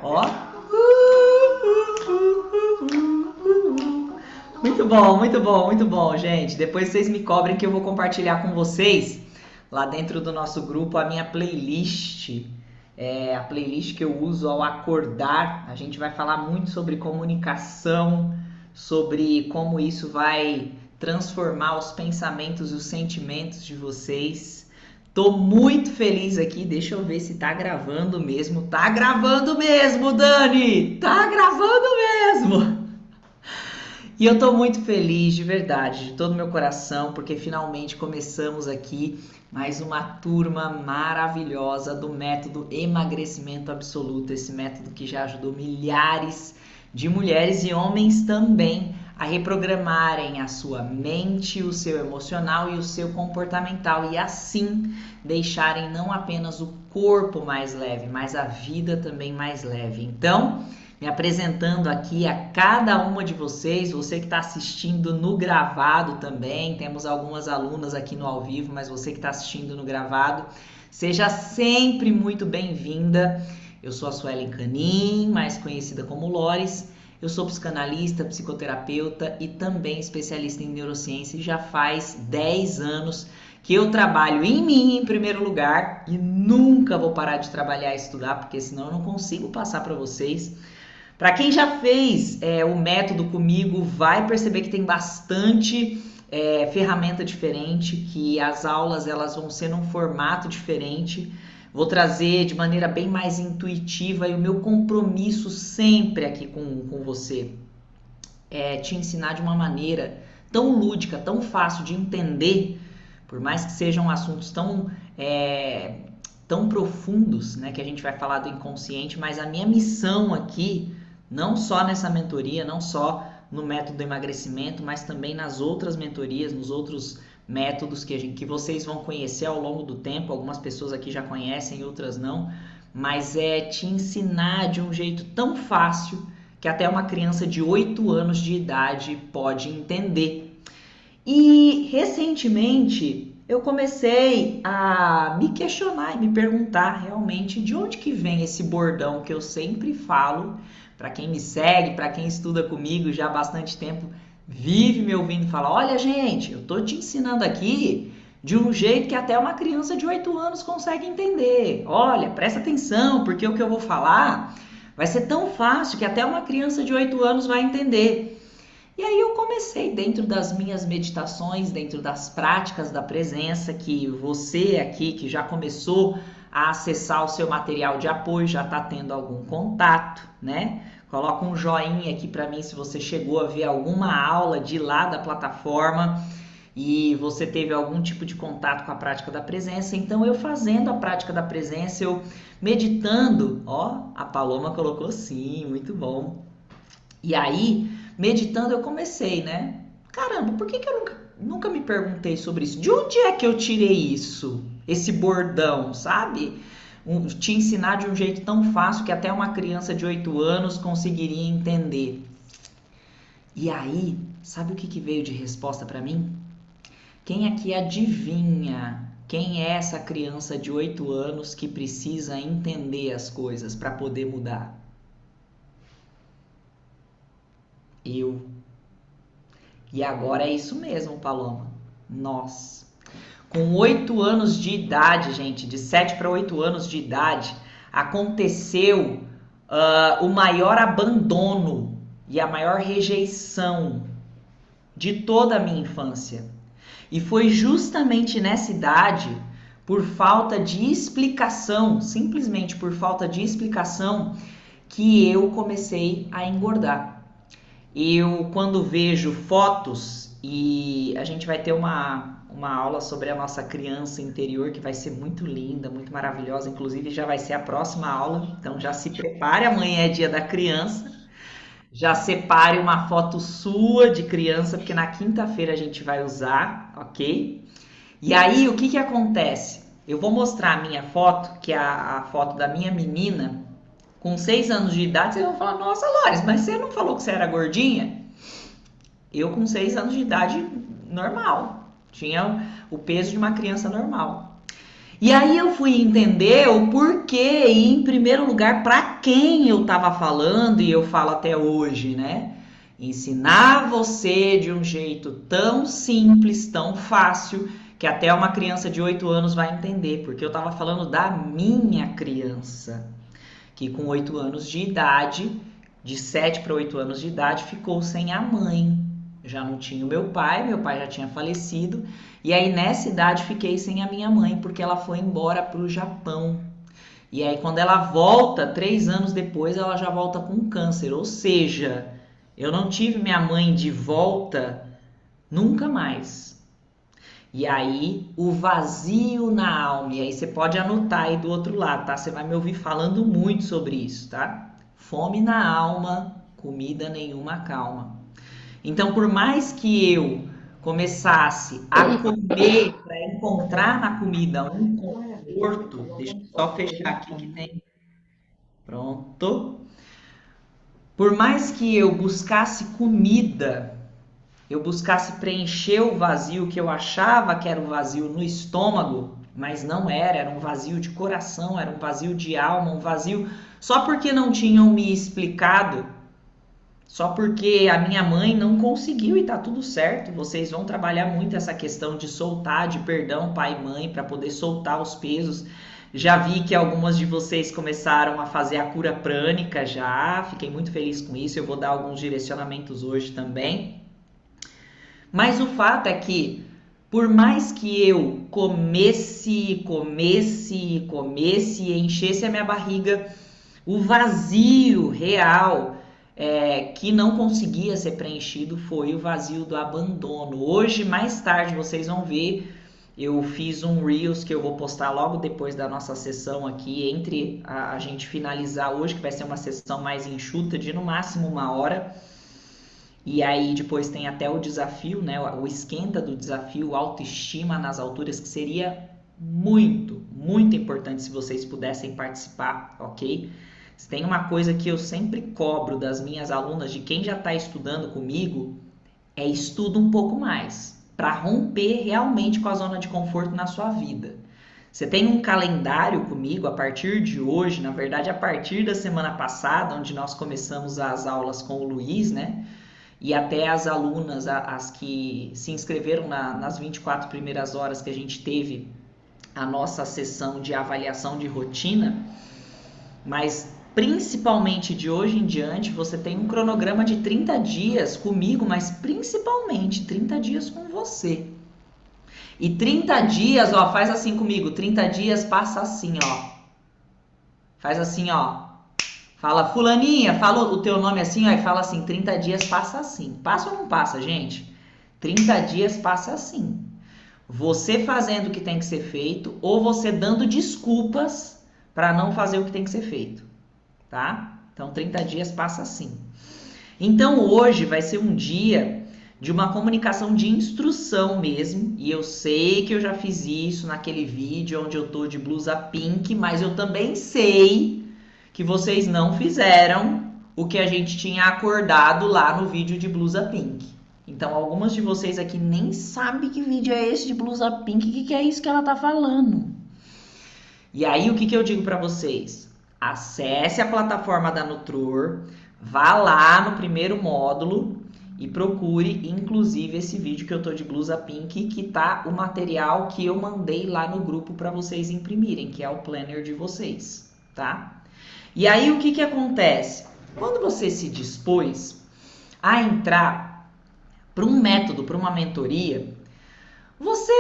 Ó. Muito bom, muito bom, muito bom, gente. Depois vocês me cobrem que eu vou compartilhar com vocês lá dentro do nosso grupo a minha playlist. A playlist que eu uso ao acordar. A gente vai falar muito sobre comunicação, sobre como isso vai transformar os pensamentos e os sentimentos de vocês. Tô muito feliz aqui. Deixa eu ver se tá gravando mesmo. Tá gravando mesmo, Dani! Tá gravando mesmo! E eu tô muito feliz, de verdade, de todo meu coração, porque finalmente começamos aqui mais uma turma maravilhosa do método Emagrecimento Absoluto, esse método que já ajudou milhares de mulheres e homens também a reprogramarem a sua mente, o seu emocional e o seu comportamental e assim deixarem não apenas o corpo mais leve, mas a vida também mais leve. Então, me apresentando aqui a cada uma de vocês, você que está assistindo no gravado também, temos algumas alunas aqui no ao vivo, mas você que está assistindo no gravado, seja sempre muito bem-vinda. Eu sou a Suelen Canin, mais conhecida como Lores. Eu sou psicanalista, psicoterapeuta e também especialista em neurociência e já faz 10 anos que eu trabalho em mim em primeiro lugar e nunca vou parar de trabalhar e estudar, porque senão eu não consigo passar para vocês. Para quem já fez o método comigo, vai perceber que tem bastante ferramenta diferente, que as aulas elas vão ser num formato diferente. Vou trazer de maneira bem mais intuitiva e o meu compromisso sempre aqui com você é te ensinar de uma maneira tão lúdica, tão fácil de entender, por mais que sejam assuntos tão profundos, né, que a gente vai falar do inconsciente, mas a minha missão aqui, não só nessa mentoria, não só no método do emagrecimento, mas também nas outras mentorias, nos outros métodos que vocês vão conhecer ao longo do tempo. Algumas pessoas aqui já conhecem, outras não, mas é te ensinar de um jeito tão fácil que até uma criança de 8 anos de idade pode entender. E recentemente eu comecei a me questionar e me perguntar realmente de onde que vem esse bordão que eu sempre falo. Para quem me segue, para quem estuda comigo já há bastante tempo, vive me ouvindo falar: olha, gente, eu tô te ensinando aqui de um jeito que até uma criança de 8 anos consegue entender. Olha, presta atenção, porque o que eu vou falar vai ser tão fácil que até uma criança de 8 anos vai entender. E aí eu comecei dentro das minhas meditações, dentro das práticas da presença, que você aqui que já começou a acessar o seu material de apoio, já está tendo algum contato, né? Coloca um joinha aqui para mim se você chegou a ver alguma aula de lá da plataforma e você teve algum tipo de contato com a prática da presença. Então eu fazendo a prática da presença, eu meditando, ó, a Paloma colocou sim, muito bom. E aí, meditando, eu comecei, né? Caramba, por que eu nunca me perguntei sobre isso? De onde é que eu tirei isso? Esse bordão, sabe? Te ensinar de um jeito tão fácil que até uma criança de 8 anos conseguiria entender. E aí, sabe o que veio de resposta para mim? Quem aqui adivinha quem é essa criança de 8 anos que precisa entender as coisas para poder mudar? Eu. E agora é isso mesmo, Paloma. Nós. Com 8 anos de idade, gente, de 7 para 8 anos de idade, aconteceu o maior abandono e a maior rejeição de toda a minha infância. E foi justamente nessa idade, por falta de explicação, simplesmente por falta de explicação, que eu comecei a engordar. Eu, quando vejo fotos, e a gente vai ter uma aula sobre a nossa criança interior, que vai ser muito linda, muito maravilhosa, inclusive já vai ser a próxima aula, então já se prepare, amanhã é dia da criança, já separe uma foto sua de criança, porque na quinta-feira a gente vai usar, ok? E aí, o que acontece? Eu vou mostrar a minha foto, que é a foto da minha menina, com 6 anos de idade. Vocês vão falar: nossa, Lores, mas você não falou que você era gordinha? Eu com 6 anos de idade, normal. Tinha o peso de uma criança normal. E aí eu fui entender o porquê e, em primeiro lugar, para quem eu estava falando, e eu falo até hoje, né? Ensinar você de um jeito tão simples, tão fácil, que até uma criança de 8 anos vai entender, porque eu estava falando da minha criança, que com 8 anos de idade, de 7 para 8 anos de idade, ficou sem a mãe. Já não tinha o meu pai já tinha falecido, e aí nessa idade fiquei sem a minha mãe, porque ela foi embora para o Japão. E aí quando ela volta, 3 anos depois, ela já volta com câncer, ou seja, eu não tive minha mãe de volta nunca mais. E aí, o vazio na alma. E aí, você pode anotar aí do outro lado, tá? Você vai me ouvir falando muito sobre isso, tá? Fome na alma, comida nenhuma calma. Então, por mais que eu começasse a comer para encontrar na comida um conforto, deixa eu só fechar aqui que tem. Pronto. Por mais que eu buscasse comida, eu buscasse preencher o vazio que eu achava que era o vazio no estômago, mas não era, era um vazio de coração, era um vazio de alma, um vazio só porque não tinham me explicado, só porque a minha mãe não conseguiu e tá tudo certo. Vocês vão trabalhar muito essa questão de soltar, de perdão pai e mãe para poder soltar os pesos. Já vi que algumas de vocês começaram a fazer a cura prânica já, fiquei muito feliz com isso. Eu vou dar alguns direcionamentos hoje também. Mas o fato é que, por mais que eu comesse e enchesse a minha barriga, o vazio real que não conseguia ser preenchido foi o vazio do abandono. Hoje, mais tarde, vocês vão ver, eu fiz um Reels que eu vou postar logo depois da nossa sessão aqui, entre a gente finalizar hoje, que vai ser uma sessão mais enxuta, de no máximo 1 hora. E aí depois tem até o desafio, né? O esquenta do desafio, autoestima nas alturas, que seria muito, muito importante se vocês pudessem participar, ok? Se tem uma coisa que eu sempre cobro das minhas alunas, de quem já está estudando comigo, é estuda um pouco mais, para romper realmente com a zona de conforto na sua vida. Você tem um calendário comigo a partir de hoje, na verdade a partir da semana passada, onde nós começamos as aulas com o Luiz, né? E até as alunas, as que se inscreveram nas 24 primeiras horas que a gente teve a nossa sessão de avaliação de rotina, mas principalmente de hoje em diante, você tem um cronograma de 30 dias comigo, mas principalmente 30 dias com você. E 30 dias, ó, faz assim comigo, 30 dias passa assim, ó. Faz assim, ó. Fala, fulaninha, fala o teu nome assim, ó, e fala assim, 30 dias passa assim. Passa ou não passa, gente? 30 dias passa assim. Você fazendo o que tem que ser feito ou você dando desculpas para não fazer o que tem que ser feito, tá? Então, 30 dias passa assim. Então, hoje vai ser um dia de uma comunicação de instrução mesmo, e eu sei que eu já fiz isso naquele vídeo onde eu tô de blusa pink, mas eu também sei que vocês não fizeram o que a gente tinha acordado lá no vídeo de blusa pink. Então, algumas de vocês aqui nem sabem que vídeo é esse de blusa pink, o que é isso que ela tá falando. E aí, o que eu digo para vocês? Acesse a plataforma da Nutror, vá lá no primeiro módulo e procure, inclusive, esse vídeo que eu tô de blusa pink, que tá o material que eu mandei lá no grupo para vocês imprimirem, que é o planner de vocês, tá? E aí, o que acontece? Quando você se dispôs a entrar para um método, para uma mentoria, você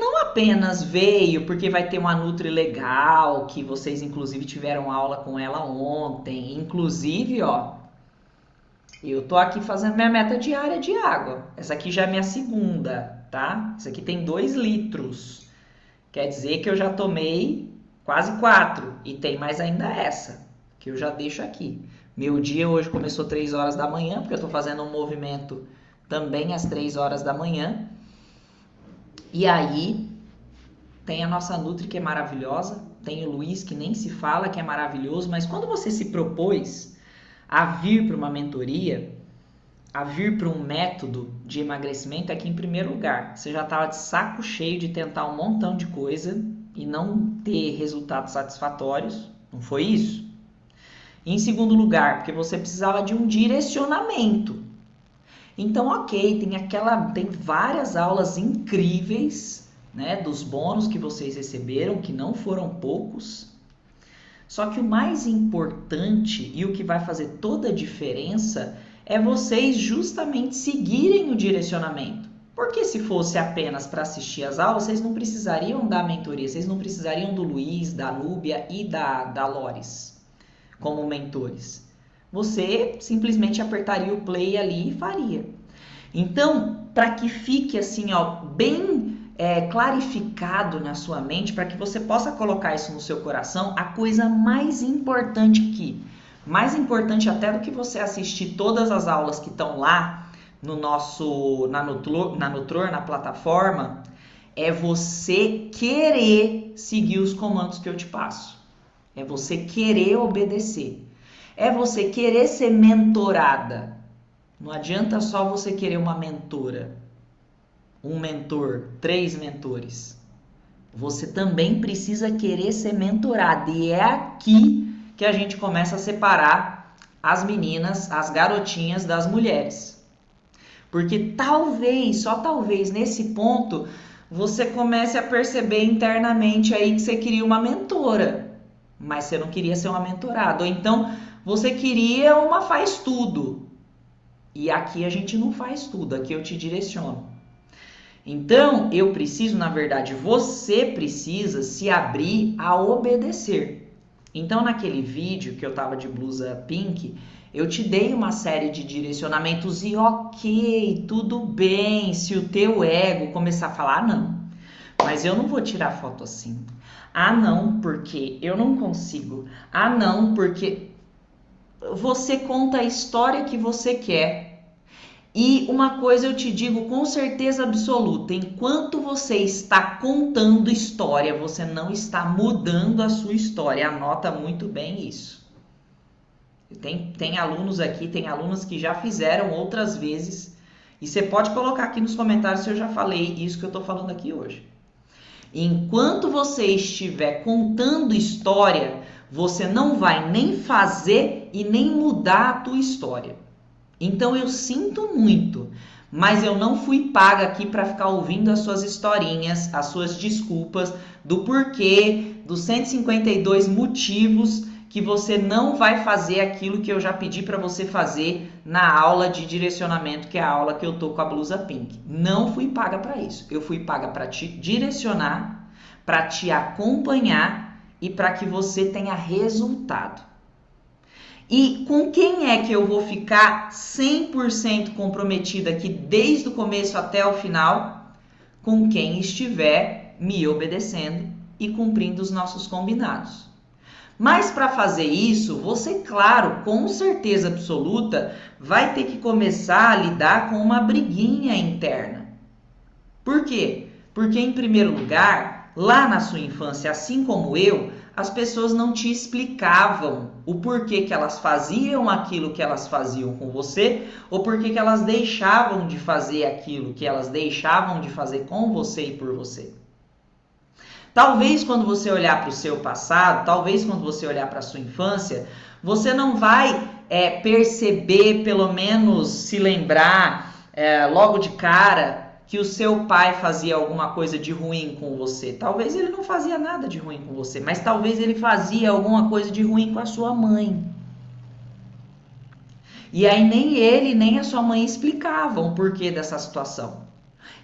não apenas veio porque vai ter uma Nutri legal, que vocês inclusive tiveram aula com ela ontem. Inclusive, ó, eu tô aqui fazendo minha meta diária de água. Essa aqui já é minha segunda, tá? Essa aqui tem 2 litros. Quer dizer que eu já tomei quase 4 e tem mais ainda essa, que eu já deixo aqui. Meu dia hoje começou 3 horas da manhã, porque eu tô fazendo um movimento também às 3 horas da manhã. E aí, tem a nossa Nutri, que é maravilhosa, tem o Luiz, que nem se fala, que é maravilhoso, mas quando você se propôs a vir para uma mentoria, a vir para um método de emagrecimento, é que, em primeiro lugar, você já estava de saco cheio de tentar um montão de coisa, e não ter resultados satisfatórios. Não foi isso? Em segundo lugar, porque você precisava de um direcionamento. Então, ok, tem várias aulas incríveis, né, dos bônus que vocês receberam, que não foram poucos. Só que o mais importante e o que vai fazer toda a diferença é vocês justamente seguirem o direcionamento. Porque se fosse apenas para assistir as aulas, vocês não precisariam da mentoria, vocês não precisariam do Luiz, da Núbia e da Loris como mentores. Você simplesmente apertaria o play ali e faria. Então, para que fique assim, ó, bem clarificado na sua mente, para que você possa colocar isso no seu coração, a coisa mais importante aqui, mais importante até do que você assistir todas as aulas que estão lá no na Nutror, na plataforma, é você querer seguir os comandos que eu te passo. É você querer obedecer. É você querer ser mentorada. Não adianta só você querer uma mentora, um mentor, 3 mentores. Você também precisa querer ser mentorada. E é aqui que a gente começa a separar as meninas, as garotinhas das mulheres. Porque talvez, só talvez, nesse ponto, você comece a perceber internamente aí que você queria uma mentora, mas você não queria ser uma mentorada. Ou então, você queria uma faz tudo. E aqui a gente não faz tudo, aqui eu te direciono. Então, eu preciso, na verdade, você precisa se abrir a obedecer. Então, naquele vídeo que eu tava de blusa pink, eu te dei uma série de direcionamentos e ok, tudo bem, se o teu ego começar a falar, não, mas eu não vou tirar foto assim. Ah, não, porque eu não consigo. Ah, não, porque você conta a história que você quer. E uma coisa eu te digo com certeza absoluta, enquanto você está contando história, você não está mudando a sua história. Anota muito bem isso. Tem alunos aqui, tem alunas que já fizeram outras vezes. E você pode colocar aqui nos comentários se eu já falei isso que eu estou falando aqui hoje. Enquanto você estiver contando história, você não vai nem fazer e nem mudar a tua história. Então eu sinto muito, mas eu não fui paga aqui para ficar ouvindo as suas historinhas, as suas desculpas do porquê, dos 152 motivos que você não vai fazer aquilo que eu já pedi para você fazer na aula de direcionamento, que é a aula que eu tô com a blusa pink. Não fui paga para isso. Eu fui paga para te direcionar, para te acompanhar e para que você tenha resultado. E com quem é que eu vou ficar 100% comprometida aqui desde o começo até o final? Com quem estiver me obedecendo e cumprindo os nossos combinados. Mas para fazer isso, você, claro, com certeza absoluta, vai ter que começar a lidar com uma briguinha interna. Por quê? Porque, em primeiro lugar, lá na sua infância, assim como eu, as pessoas não te explicavam o porquê que elas faziam aquilo que elas faziam com você ou porquê que elas deixavam de fazer aquilo que elas deixavam de fazer com você e por você. Talvez quando você olhar para o seu passado, talvez quando você olhar para a sua infância, você não vai perceber, pelo menos se lembrar logo de cara, que o seu pai fazia alguma coisa de ruim com você. Talvez ele não fazia nada de ruim com você, mas talvez ele fazia alguma coisa de ruim com a sua mãe. E aí nem ele, nem a sua mãe explicavam o porquê dessa situação.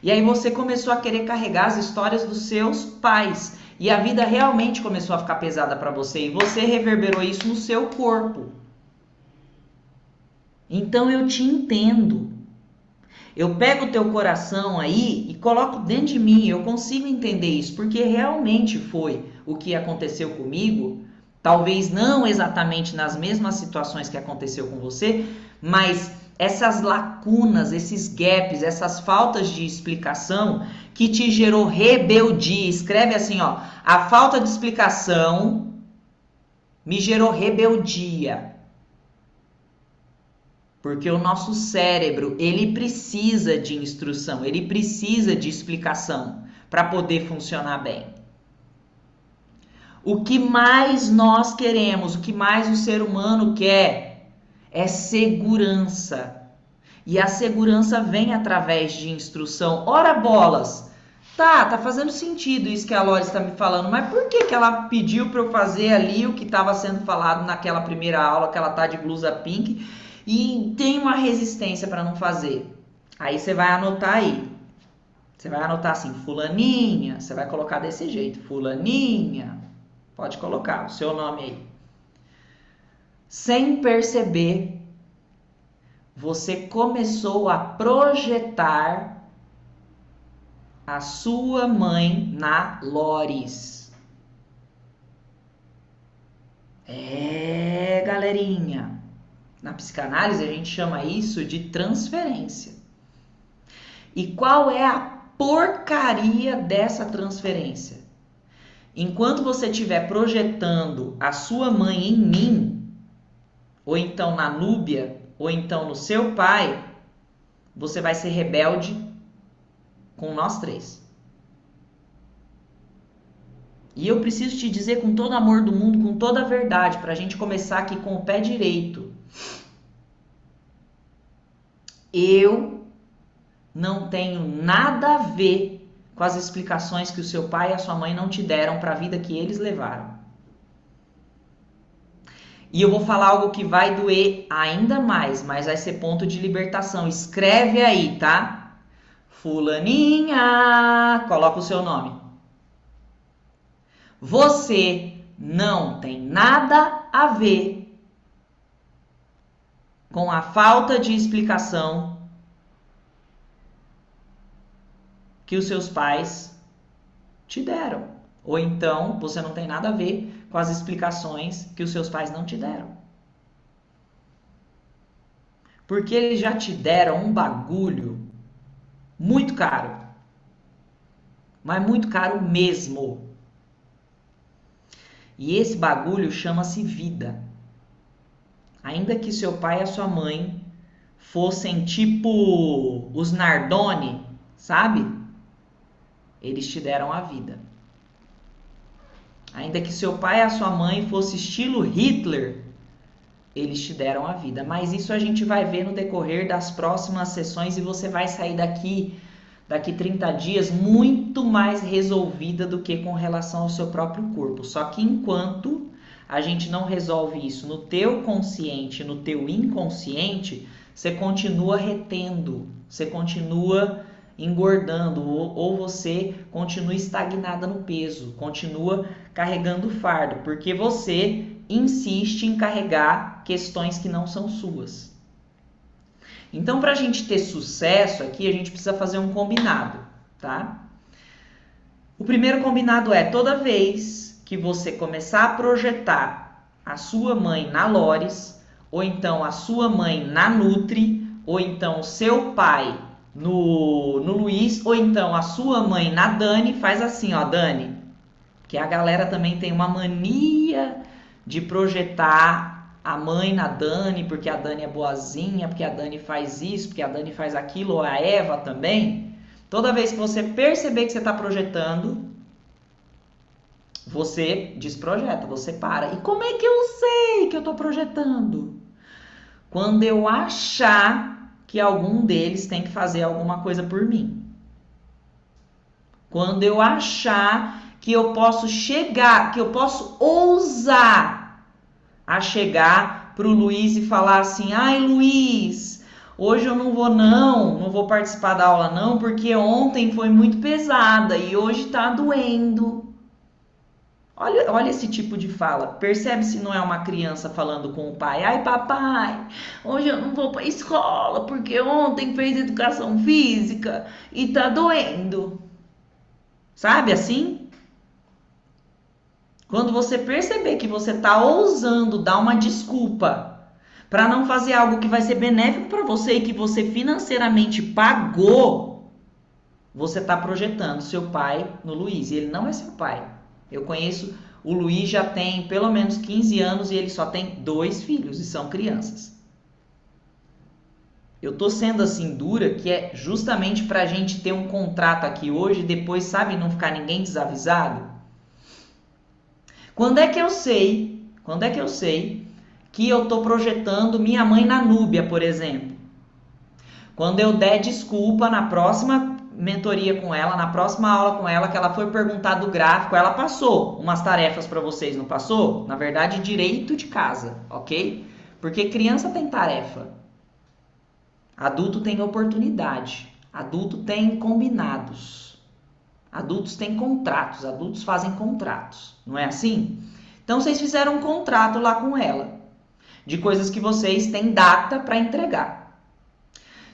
E aí você começou a querer carregar as histórias dos seus pais. E a vida realmente começou a ficar pesada para você. E você reverberou isso no seu corpo. Então eu te entendo. Eu pego o teu coração aí e coloco dentro de mim. Eu consigo entender isso. Porque realmente foi o que aconteceu comigo. Talvez não exatamente nas mesmas situações que aconteceu com você. Mas essas lacunas, esses gaps, essas faltas de explicação que te gerou rebeldia. Escreve assim, ó. A falta de explicação me gerou rebeldia. Porque o nosso cérebro, ele precisa de instrução, ele precisa de explicação para poder funcionar bem. O que mais nós queremos, o que mais o ser humano quer é segurança. E a segurança vem através de instrução. Ora bolas! Tá fazendo sentido isso que a Lore está me falando, mas por que ela pediu para eu fazer ali o que estava sendo falado naquela primeira aula, que ela tá de blusa pink, e tem uma resistência para não fazer? Aí você vai anotar aí. Você vai anotar assim, fulaninha, você vai colocar desse jeito, fulaninha. Pode colocar o seu nome aí. Sem perceber, você começou a projetar a sua mãe na Lores. Galerinha. Na psicanálise a gente chama isso de transferência. E qual é a porcaria dessa transferência? Enquanto você estiver projetando a sua mãe em mim, ou então na Núbia, ou então no seu pai, você vai ser rebelde com nós três. E eu preciso te dizer com todo amor do mundo, com toda a verdade, para a gente começar aqui com o pé direito. Eu não tenho nada a ver com as explicações que o seu pai e a sua mãe não te deram para a vida que eles levaram. E eu vou falar algo que vai doer ainda mais, mas vai ser ponto de libertação. Escreve aí, tá? Fulaninha, coloca o seu nome. Você não tem nada a ver com a falta de explicação que os seus pais te deram. Ou então, você não tem nada a ver com as explicações que os seus pais não te deram. Porque eles já te deram um bagulho muito caro. Mas muito caro mesmo. E esse bagulho chama-se vida. Ainda que seu pai e a sua mãe fossem tipo os Nardoni, sabe? Eles te deram a vida. Ainda que seu pai e a sua mãe fosse estilo Hitler, eles te deram a vida. Mas isso a gente vai ver no decorrer das próximas sessões e você vai sair daqui 30 dias muito mais resolvida do que com relação ao seu próprio corpo. Só que enquanto a gente não resolve isso no teu consciente, no teu inconsciente, você continua retendo, você continua engordando, ou você continua estagnada no peso, continua carregando fardo, porque você insiste em carregar questões que não são suas. Então, para a gente ter sucesso aqui, a gente precisa fazer um combinado, tá? O primeiro combinado é, toda vez que você começar a projetar a sua mãe na Lores, ou então a sua mãe na Nutri, ou então o seu pai no Luiz, ou então a sua mãe na Dani, faz assim, ó, Dani, que a galera também tem uma mania de projetar a mãe na Dani, porque a Dani é boazinha, porque a Dani faz isso, porque a Dani faz aquilo, ou a Eva também. Toda vez que você perceber que você está projetando, você desprojeta, você para. E como é que eu sei que eu estou projetando? Quando eu achar que algum deles tem que fazer alguma coisa por mim. Quando eu achar que eu posso chegar, que eu posso ousar a chegar pro Luiz e falar assim, ai Luiz, hoje eu não vou participar da aula não, porque ontem foi muito pesada e hoje tá doendo. Olha esse tipo de fala. Percebe se não é uma criança falando com o pai. Ai, papai, hoje eu não vou para a escola porque ontem fez educação física e tá doendo. Sabe assim? Quando você perceber que você tá ousando dar uma desculpa para não fazer algo que vai ser benéfico para você e que você financeiramente pagou, você tá projetando seu pai no Luiz. E ele não é seu pai. Eu conheço, o Luiz já tem pelo menos 15 anos e ele só tem 2 filhos e são crianças. Eu tô sendo assim dura, que é justamente pra gente ter um contrato aqui hoje e depois, sabe, não ficar ninguém desavisado. Quando é que eu sei que eu estou projetando minha mãe na núbia, por exemplo? Quando eu der desculpa na próxima mentoria com ela, na próxima aula com ela, que ela foi perguntar do gráfico, ela passou umas tarefas para vocês, não passou? Na verdade, direito de casa, ok? Porque criança tem tarefa, adulto tem oportunidade, adulto tem combinados, adultos têm contratos, adultos fazem contratos, não é assim? Então vocês fizeram um contrato lá com ela, de coisas que vocês têm data para entregar.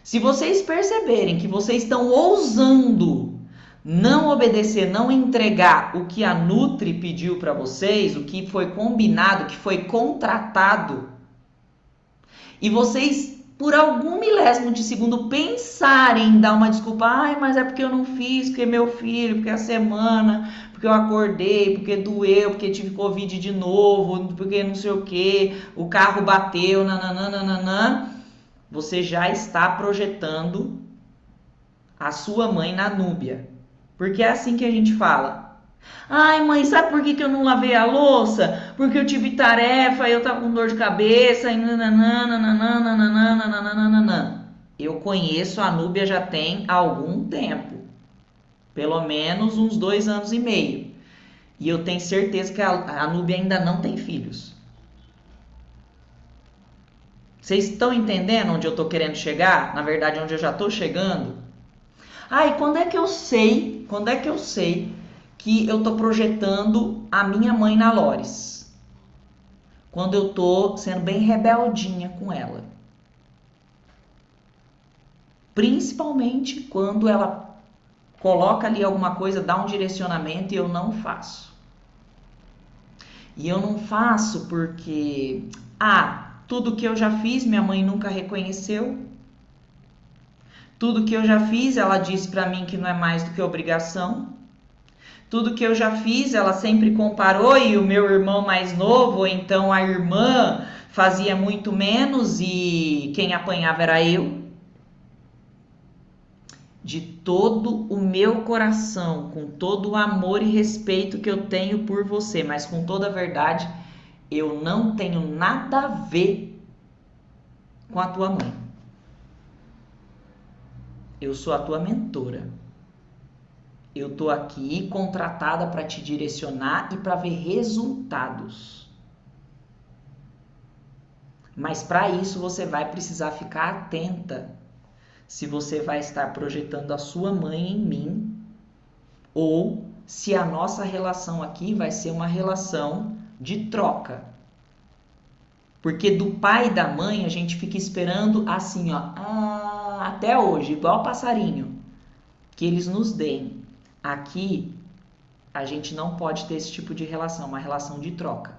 Se vocês perceberem que vocês estão ousando não obedecer, não entregar o que a Nutri pediu para vocês, o que foi combinado, o que foi contratado, e vocês, por algum milésimo de segundo, pensarem em dar uma desculpa, ai, mas é porque eu não fiz, porque meu filho, porque a semana, porque eu acordei, porque doeu, porque tive Covid de novo, porque não sei o que, o carro bateu, nananana, você já está projetando a sua mãe na núbia. Porque é assim que a gente fala. Ai, mãe, sabe por que eu não lavei a louça? Porque eu tive tarefa, eu tava com dor de cabeça, e nananana. Eu conheço a núbia já tem algum tempo. Pelo menos uns 2 anos e meio. E eu tenho certeza que a núbia ainda não tem filhos. Vocês estão entendendo onde eu estou querendo chegar? Na verdade, onde eu já estou chegando? Ah, e quando é que eu sei que eu estou projetando a minha mãe na Lores? Quando eu estou sendo bem rebeldinha com ela. Principalmente quando ela coloca ali alguma coisa, dá um direcionamento e eu não faço. E eu não faço porque... tudo que eu já fiz, minha mãe nunca reconheceu. Tudo que eu já fiz, ela disse pra mim que não é mais do que obrigação. Tudo que eu já fiz, ela sempre comparou e o meu irmão mais novo, ou então a irmã, fazia muito menos e quem apanhava era eu. De todo o meu coração, com todo o amor e respeito que eu tenho por você, mas com toda a verdade, eu não tenho nada a ver com a tua mãe. Eu sou a tua mentora. Eu tô aqui contratada para te direcionar e para ver resultados. Mas para isso você vai precisar ficar atenta se você vai estar projetando a sua mãe em mim ou se a nossa relação aqui vai ser uma relação de troca. Porque do pai e da mãe a gente fica esperando assim, até hoje, igual passarinho, que eles nos deem. Aqui a gente não pode ter esse tipo de relação, uma relação de troca.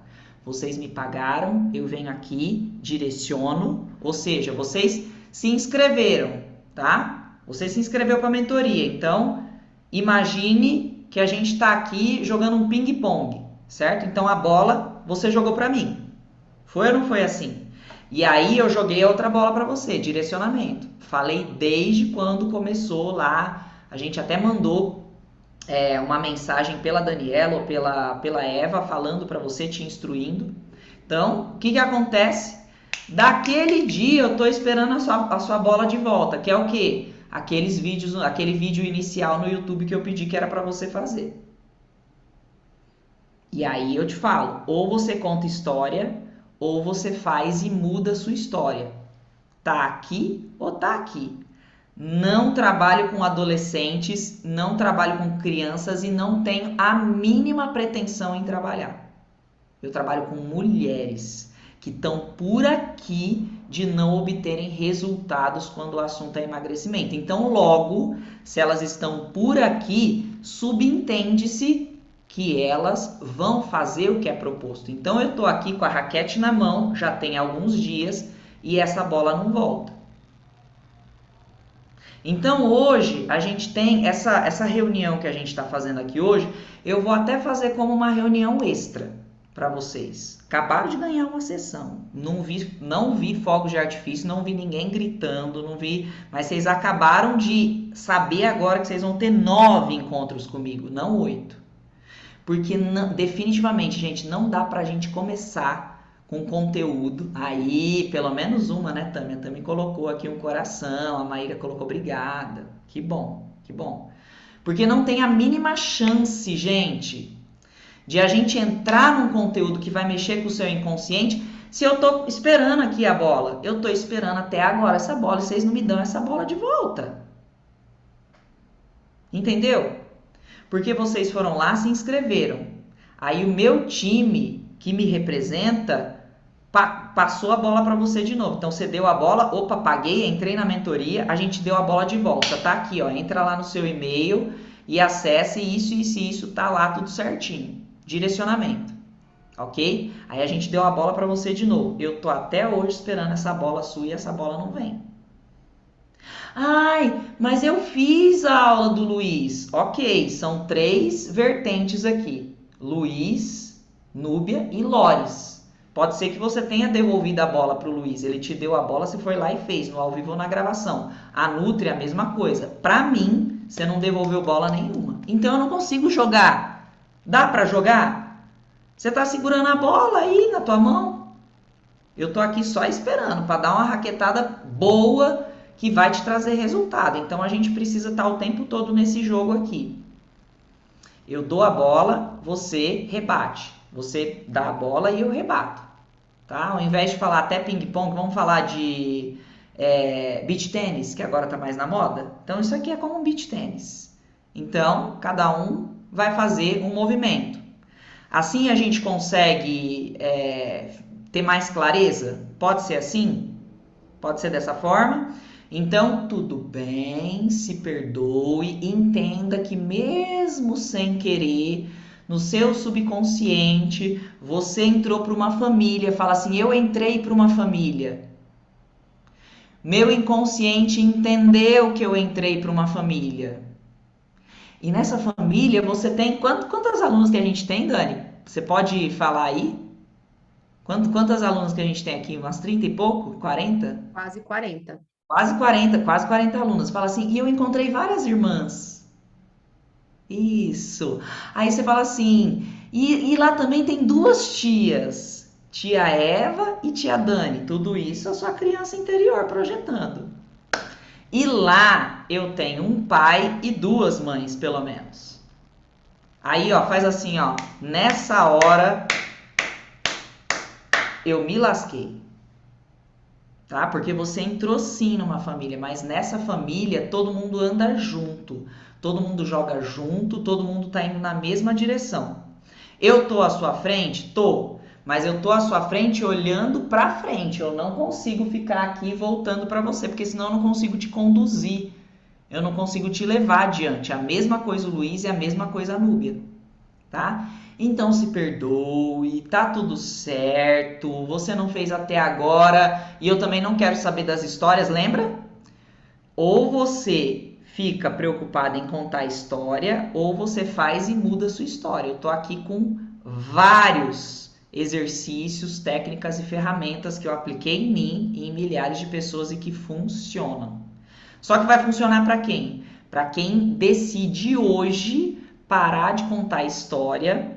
Vocês me pagaram, eu venho aqui, direciono, ou seja, vocês se inscreveram, tá? Você se inscreveu para a mentoria, então imagine que a gente está aqui jogando um ping-pong, certo? Então a bola você jogou para mim. Foi ou não foi assim? E aí eu joguei a outra bola para você, direcionamento. Falei desde quando começou lá, a gente até mandou uma mensagem pela Daniela ou pela Eva falando para você, te instruindo. Então, o que acontece? Daquele dia eu estou esperando a sua bola de volta, que é o quê? Aquele vídeo inicial no YouTube que eu pedi que era para você fazer. E aí eu te falo, ou você conta história, ou você faz e muda a sua história. Tá aqui ou tá aqui. Não trabalho com adolescentes, não trabalho com crianças e não tenho a mínima pretensão em trabalhar. Eu trabalho com mulheres que estão por aqui de não obterem resultados quando o assunto é emagrecimento. Então, logo, se elas estão por aqui, subentende-se que elas vão fazer o que é proposto. Então, eu estou aqui com a raquete na mão, já tem alguns dias, e essa bola não volta. Então hoje a gente tem essa reunião que a gente está fazendo aqui hoje, eu vou até fazer como uma reunião extra para vocês. Acabaram de ganhar uma sessão, não vi fogos de artifício, não vi ninguém gritando, mas vocês acabaram de saber agora que vocês vão ter 9 encontros comigo, não 8. Porque definitivamente, gente, não dá pra gente começar com conteúdo. Aí, pelo menos uma, né, Tami? A Tami colocou aqui um coração, a Maíra colocou obrigada. Que bom, que bom. Porque não tem a mínima chance, gente, de a gente entrar num conteúdo que vai mexer com o seu inconsciente se eu tô esperando aqui a bola. Eu tô esperando até agora essa bola e vocês não me dão essa bola de volta. Entendeu? Porque vocês foram lá, se inscreveram. Aí o meu time que me representa passou a bola para você de novo. Então você deu a bola, opa, paguei, entrei na mentoria, a gente deu a bola de volta. Tá aqui, ó, entra lá no seu e-mail e acesse isso, tá lá tudo certinho. Direcionamento. Ok? Aí a gente deu a bola para você de novo. Eu tô até hoje esperando essa bola sua e essa bola não vem. Ai, mas eu fiz a aula do Luiz. Ok, são 3 vertentes aqui. Luiz, Núbia e Lores. Pode ser que você tenha devolvido a bola para o Luiz. Ele te deu a bola, você foi lá e fez, no ao vivo ou na gravação. A Nutri, a mesma coisa. Para mim, você não devolveu bola nenhuma. Então eu não consigo jogar. Dá para jogar? Você tá segurando a bola aí na tua mão? Eu tô aqui só esperando para dar uma raquetada boa que vai te trazer resultado. Então a gente precisa estar o tempo todo nesse jogo aqui. Eu dou a bola, você rebate. Você dá a bola e eu rebato. Tá? Ao invés de falar até ping-pong, vamos falar de beach tênis, que agora está mais na moda. Então isso aqui é como um beach tênis. Então cada um vai fazer um movimento. Assim a gente consegue ter mais clareza? Pode ser assim? Pode ser dessa forma? Então, tudo bem, se perdoe, entenda que mesmo sem querer, no seu subconsciente, você entrou para uma família, fala assim, eu entrei para uma família. Meu inconsciente entendeu que eu entrei para uma família. E nessa família você tem, quantas alunas que a gente tem, Dani? Você pode falar aí? Quantas alunas que a gente tem aqui? Umas 30 e pouco? 40? Quase 40. Quase 40 alunas. Fala assim, e eu encontrei várias irmãs. Isso. Aí você fala assim, e lá também tem 2 tias. Tia Eva e tia Dani. Tudo isso é a sua criança interior projetando. E lá eu tenho um pai e 2 mães, pelo menos. Aí, ó, faz assim, ó. Nessa hora, eu me lasquei. Tá? Porque você entrou sim numa família, mas nessa família todo mundo anda junto, todo mundo joga junto, todo mundo tá indo na mesma direção. Eu tô à sua frente? Tô, mas eu tô à sua frente olhando pra frente, eu não consigo ficar aqui voltando pra você, porque senão eu não consigo te conduzir, eu não consigo te levar adiante. A mesma coisa o Luiz e a mesma coisa a Núbia, tá? Então se perdoe, tá tudo certo, você não fez até agora e eu também não quero saber das histórias, lembra? Ou você fica preocupado em contar a história, ou você faz e muda a sua história. Eu tô aqui com vários exercícios, técnicas e ferramentas que eu apliquei em mim e em milhares de pessoas e que funcionam. Só que vai funcionar para quem? Para quem decide hoje parar de contar a história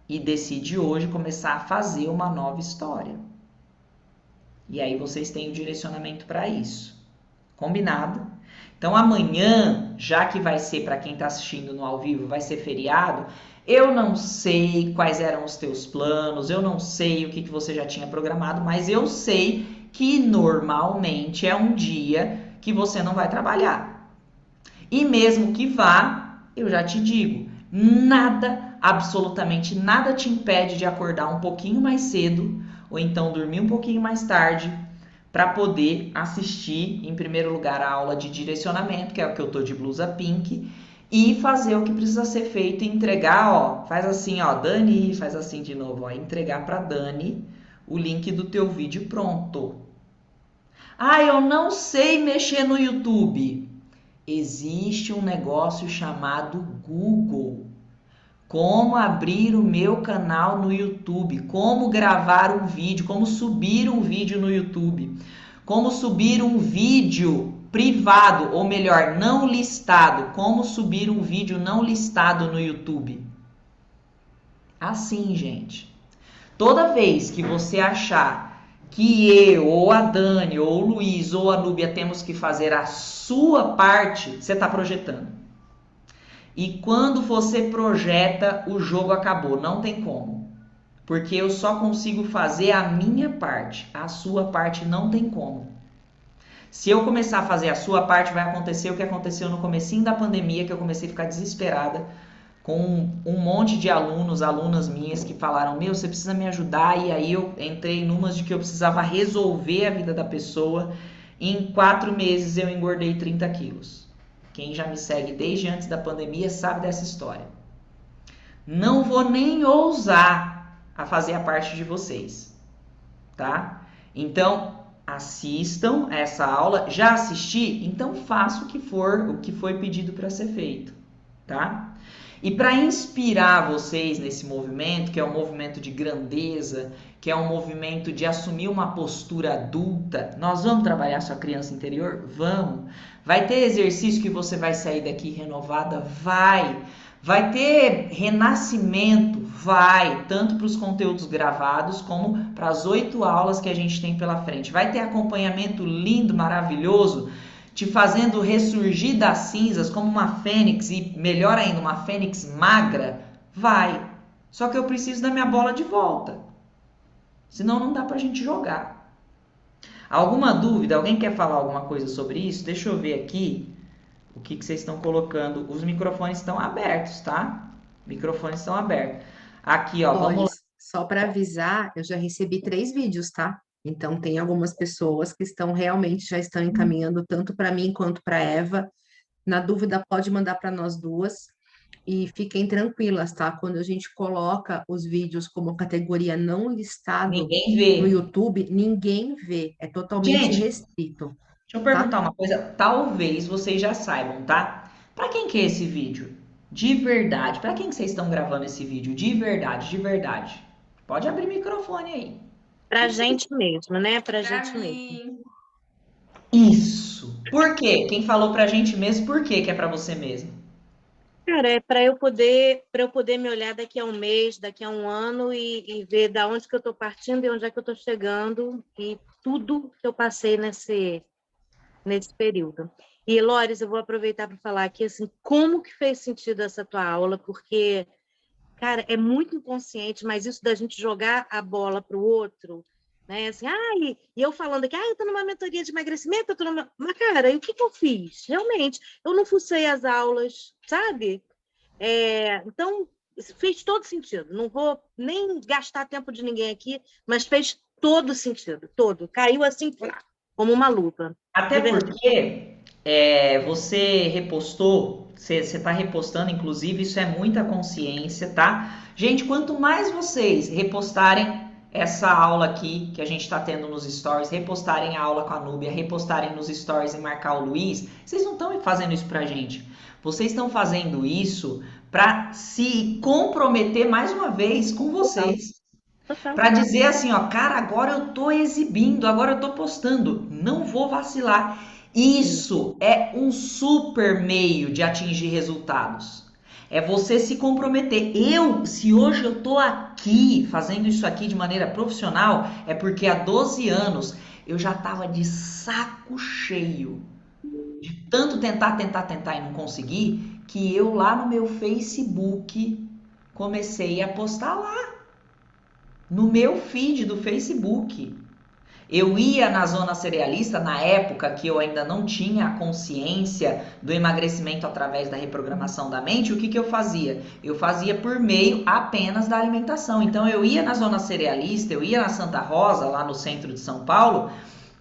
e decide hoje começar a fazer uma nova história. E aí vocês têm o direcionamento para isso. Combinado? Então amanhã, já que vai ser para quem está assistindo no ao vivo, vai ser feriado, eu não sei quais eram os teus planos, eu não sei o que você já tinha programado, mas eu sei que normalmente é um dia que você não vai trabalhar. E mesmo que vá, eu já te digo, nada, absolutamente nada te impede de acordar um pouquinho mais cedo ou então dormir um pouquinho mais tarde para poder assistir, em primeiro lugar, a aula de direcionamento, que é o que eu tô de blusa pink, e fazer o que precisa ser feito e entregar, ó, faz assim, ó, Dani, faz assim de novo, ó, entregar para Dani o link do teu vídeo pronto. Ah, eu não sei mexer no YouTube. Existe um negócio chamado Google. Como abrir o meu canal no YouTube, como gravar um vídeo, como subir um vídeo no YouTube, como subir um vídeo privado, ou melhor, não listado, como subir um vídeo não listado no YouTube. Assim, gente. Toda vez que você achar que eu, ou a Dani, ou o Luiz, ou a Núbia temos que fazer a sua parte, você está projetando. E quando você projeta, o jogo acabou, não tem como. Porque eu só consigo fazer a minha parte, a sua parte não tem como. Se eu começar a fazer a sua parte, vai acontecer o que aconteceu no comecinho da pandemia, que eu comecei a ficar desesperada com um monte de alunos, alunas minhas que falaram, meu, você precisa me ajudar, e aí eu entrei numas de que eu precisava resolver a vida da pessoa, e em 4 meses eu engordei 30 quilos. Quem já me segue desde antes da pandemia sabe dessa história. Não vou nem ousar a fazer a parte de vocês, tá? Então, assistam essa aula. Já assisti? Então faça o que foi pedido para ser feito, tá? E para inspirar vocês nesse movimento, que é um movimento de grandeza, que é um movimento de assumir uma postura adulta, nós vamos trabalhar sua criança interior? Vamos. Vai ter exercício que você vai sair daqui renovada? Vai. Vai ter renascimento? Vai. Tanto para os conteúdos gravados, como para as 8 aulas que a gente tem pela frente. Vai ter acompanhamento lindo, maravilhoso, te fazendo ressurgir das cinzas como uma fênix, e melhor ainda, uma fênix magra? Vai. Só que eu preciso da minha bola de volta. Senão não dá pra gente jogar. Alguma dúvida? Alguém quer falar alguma coisa sobre isso? Deixa eu ver aqui o que vocês estão colocando. Os microfones estão abertos, tá? Microfones estão abertos. Aqui, ó, vamos lá. Só para avisar, eu já recebi 3 vídeos, tá? Então, tem algumas pessoas que estão realmente já estão encaminhando tanto para mim quanto para Eva. Na dúvida, pode mandar para nós duas. E fiquem tranquilas, tá? Quando a gente coloca os vídeos como categoria não listado Ninguém no vê. YouTube, ninguém vê. É totalmente Gente, restrito, deixa eu tá? perguntar uma coisa, talvez vocês já saibam, tá? Pra quem que é esse vídeo? De verdade, pra quem que vocês estão gravando esse vídeo? De verdade, de verdade. Pode abrir o microfone aí. Pra gente mesmo, né? Pra Pra gente mesmo. mim, Isso. Por quê? Quem falou pra gente mesmo, por quê que é pra você mesmo? Cara, é para eu poder me olhar daqui a um mês, daqui a um ano e ver da onde que eu estou partindo e onde é que eu estou chegando e tudo que eu passei nesse período. E, Lores, eu vou aproveitar para falar aqui, assim, como que fez sentido essa tua aula, porque, cara, é muito inconsciente, mas isso da gente jogar a bola para o outro, né? Assim, e eu falando aqui, eu estou numa mentoria de emagrecimento, eu tô numa... Mas, cara, e o que que eu fiz? Realmente, eu não fucei as aulas, sabe? Então, isso fez todo sentido. Não vou nem gastar tempo de ninguém aqui, mas fez todo sentido, todo. Caiu assim, como uma luva, Até de verdade. porque você repostou, você está repostando, inclusive, isso é muita consciência, tá? Gente, quanto mais vocês repostarem essa aula aqui que a gente está tendo nos stories, repostarem a aula com a Núbia, repostarem nos stories e marcar o Luiz, vocês não estão fazendo isso pra gente. Vocês estão fazendo isso para se comprometer mais uma vez com vocês. Total. Para dizer assim, ó, cara, agora eu tô exibindo, agora eu tô postando, não vou vacilar. Isso é um super meio de atingir resultados. É você se comprometer. Se hoje eu tô aqui fazendo isso aqui de maneira profissional, é porque há 12 anos eu já tava de saco cheio de tanto tentar e não conseguir, que eu lá no meu Facebook comecei a postar lá no meu feed do Facebook. Eu ia na zona cerealista na época que eu ainda não tinha a consciência do emagrecimento através da reprogramação da mente. O que que eu fazia? Eu fazia por meio apenas da alimentação. Então eu ia na zona cerealista, eu ia na Santa Rosa, lá no centro de São Paulo,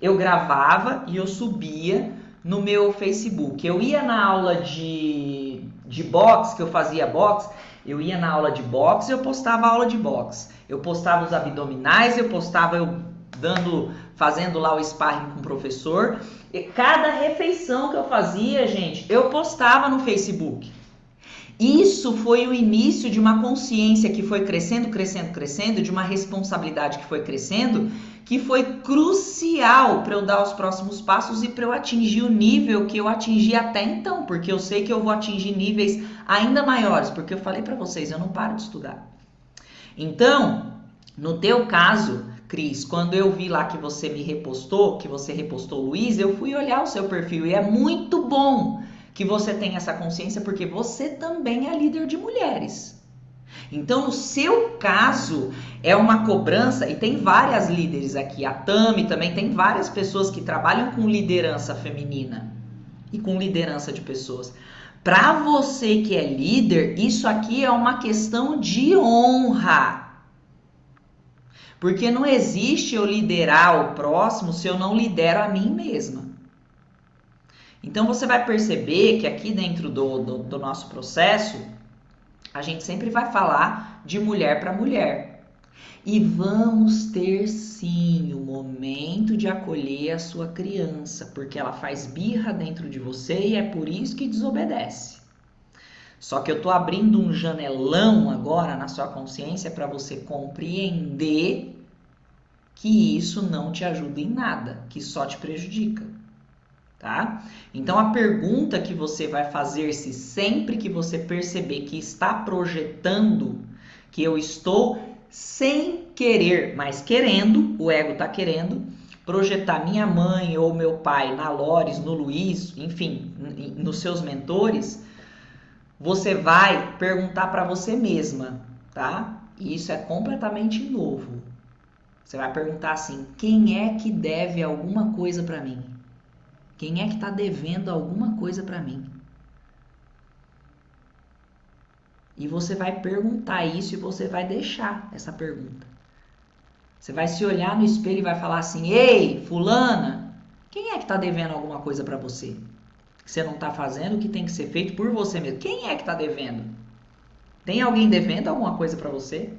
eu gravava e eu subia no meu Facebook. Eu ia na aula de boxe, que eu fazia boxe, eu ia na aula de boxe e eu postava a aula de boxe. Eu postava os abdominais, eu postava eu fazendo lá o sparring com o professor. E cada refeição que eu fazia, gente, eu postava no Facebook. Isso foi o início de uma consciência que foi crescendo, crescendo, crescendo, de uma responsabilidade que foi crescendo, que foi crucial para eu dar os próximos passos e para eu atingir o nível que eu atingi até então, porque eu sei que eu vou atingir níveis ainda maiores, porque eu falei para vocês, eu não paro de estudar. Então, no teu caso, Cris, quando eu vi lá que você me repostou, que você repostou o Luiz, eu fui olhar o seu perfil e é muito bom que você tenha essa consciência, porque você também é líder de mulheres. Então, no seu caso, é uma cobrança, e tem várias líderes aqui, a Tami também tem várias pessoas que trabalham com liderança feminina e com liderança de pessoas. Para você que é líder, isso aqui é uma questão de honra. Porque não existe eu liderar o próximo se eu não lidero a mim mesma. Então você vai perceber que aqui dentro do nosso processo, a gente sempre vai falar de mulher para mulher. E vamos ter sim o momento de acolher a sua criança, porque ela faz birra dentro de você e é por isso que desobedece. Só que eu tô abrindo um janelão agora na sua consciência para você compreender que isso não te ajuda em nada, que só te prejudica. Tá? Então a pergunta que você vai fazer-se sempre que você perceber que está projetando, que eu estou sem querer, mas querendo, o ego está querendo, projetar minha mãe ou meu pai na Lores, no Luiz, enfim, nos seus mentores, você vai perguntar para você mesma, tá? E isso é completamente novo. Você vai perguntar assim, quem é que deve alguma coisa para mim? Quem é que está devendo alguma coisa para mim? E você vai perguntar isso e você vai deixar essa pergunta. Você vai se olhar no espelho e vai falar assim, ei, fulana, quem é que está devendo alguma coisa para você? Que você não está fazendo o que tem que ser feito por você mesmo. Quem é que está devendo? Tem alguém devendo alguma coisa para você?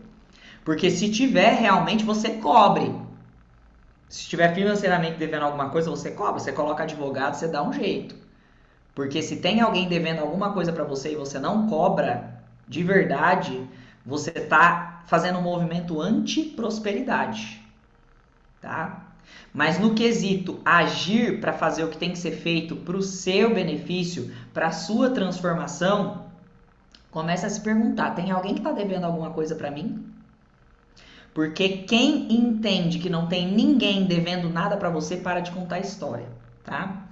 Porque se tiver, realmente você cobre. Se estiver financeiramente devendo alguma coisa, você cobra. Você coloca advogado, você dá um jeito. Porque se tem alguém devendo alguma coisa para você e você não cobra, de verdade, você está fazendo um movimento anti-prosperidade. Tá? Mas no quesito agir para fazer o que tem que ser feito para o seu benefício, para a sua transformação, comece a se perguntar, tem alguém que está devendo alguma coisa para mim? Porque quem entende que não tem ninguém devendo nada para você, para de contar a história, tá?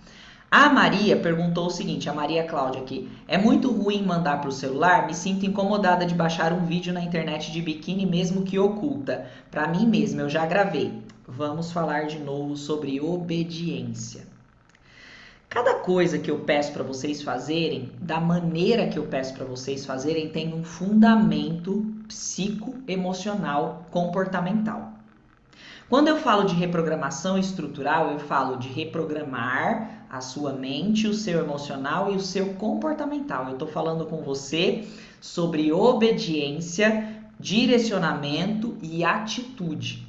A Maria perguntou o seguinte, a Maria Cláudia aqui, é muito ruim mandar para o celular? Me sinto incomodada de baixar um vídeo na internet de biquíni mesmo que oculta. Para mim mesma, eu já gravei. Vamos falar de novo sobre obediência. Cada coisa que eu peço para vocês fazerem, da maneira que eu peço para vocês fazerem, tem um fundamento psicoemocional comportamental. Quando eu falo de reprogramação estrutural, eu falo de reprogramar a sua mente, o seu emocional e o seu comportamental. Eu estou falando com você sobre obediência, direcionamento e atitude.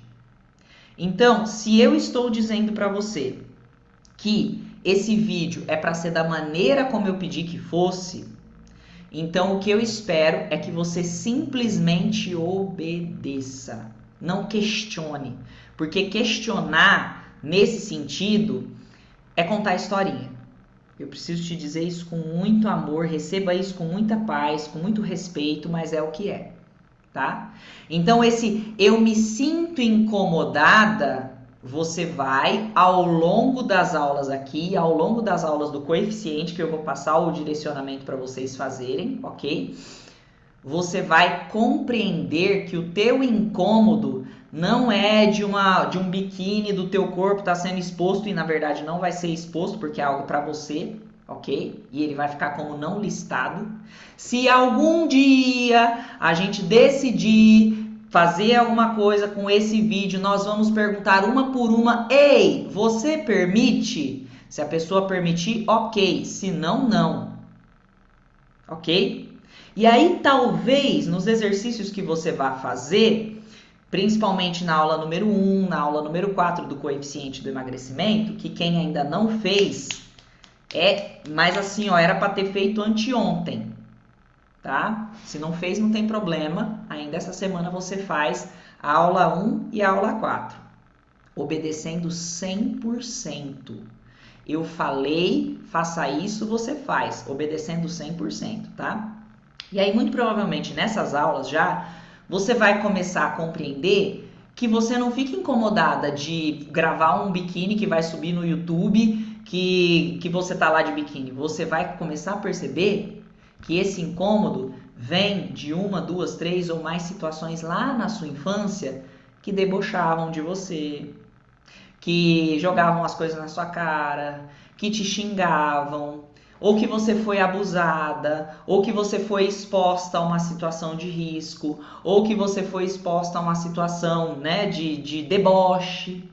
Então, se eu estou dizendo para você que esse vídeo é para ser da maneira como eu pedi que fosse, então o que eu espero é que você simplesmente obedeça. Não questione. Porque questionar, nesse sentido, é contar historinha. Eu preciso te dizer isso com muito amor, receba isso com muita paz, com muito respeito, mas é o que é, tá? Então esse eu me sinto incomodada, você vai ao longo das aulas aqui, ao longo das aulas do coeficiente, que eu vou passar o direcionamento para vocês fazerem, ok? Você vai compreender que o teu incômodo não é de um biquíni do teu corpo tá sendo exposto e na verdade não vai ser exposto porque é algo para você, ok? E ele vai ficar como não listado. Se algum dia a gente decidir fazer alguma coisa com esse vídeo, nós vamos perguntar uma por uma, ei, você permite? Se a pessoa permitir, ok. Se não, não. Ok? E aí, talvez, nos exercícios que você vá fazer, principalmente na aula número 1, na aula número 4 do coeficiente do emagrecimento, que quem ainda não fez, mas assim, ó, era para ter feito anteontem, tá? Se não fez, não tem problema, ainda essa semana você faz a aula 1 e a aula 4, obedecendo 100%. Eu falei, faça isso, você faz, obedecendo 100%, tá? E aí, muito provavelmente, nessas aulas já, você vai começar a compreender que você não fica incomodada de gravar um biquíni que vai subir no YouTube, que você tá lá de biquíni. Você vai começar a perceber que esse incômodo vem de uma, duas, três ou mais situações lá na sua infância que debochavam de você, que jogavam as coisas na sua cara, que te xingavam, ou que você foi abusada, ou que você foi exposta a uma situação de risco, ou que você foi exposta a uma situação, né, de deboche.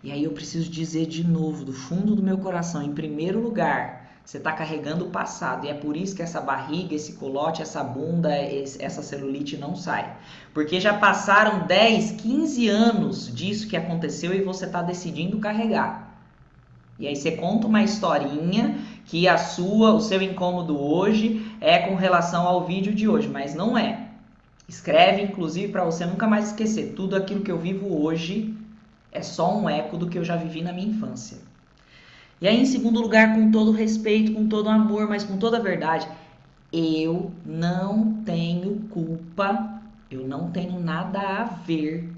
E aí eu preciso dizer de novo, do fundo do meu coração, em primeiro lugar, você está carregando o passado. E é por isso que essa barriga, esse colote, essa bunda, essa celulite não sai. Porque já passaram 10, 15 anos disso que aconteceu e você está decidindo carregar. E aí você conta uma historinha que o seu incômodo hoje é com relação ao vídeo de hoje, mas não é. Escreve, inclusive, para você nunca mais esquecer. Tudo aquilo que eu vivo hoje é só um eco do que eu já vivi na minha infância. E aí, em segundo lugar, com todo respeito, com todo amor, mas com toda a verdade, eu não tenho culpa, eu não tenho nada a ver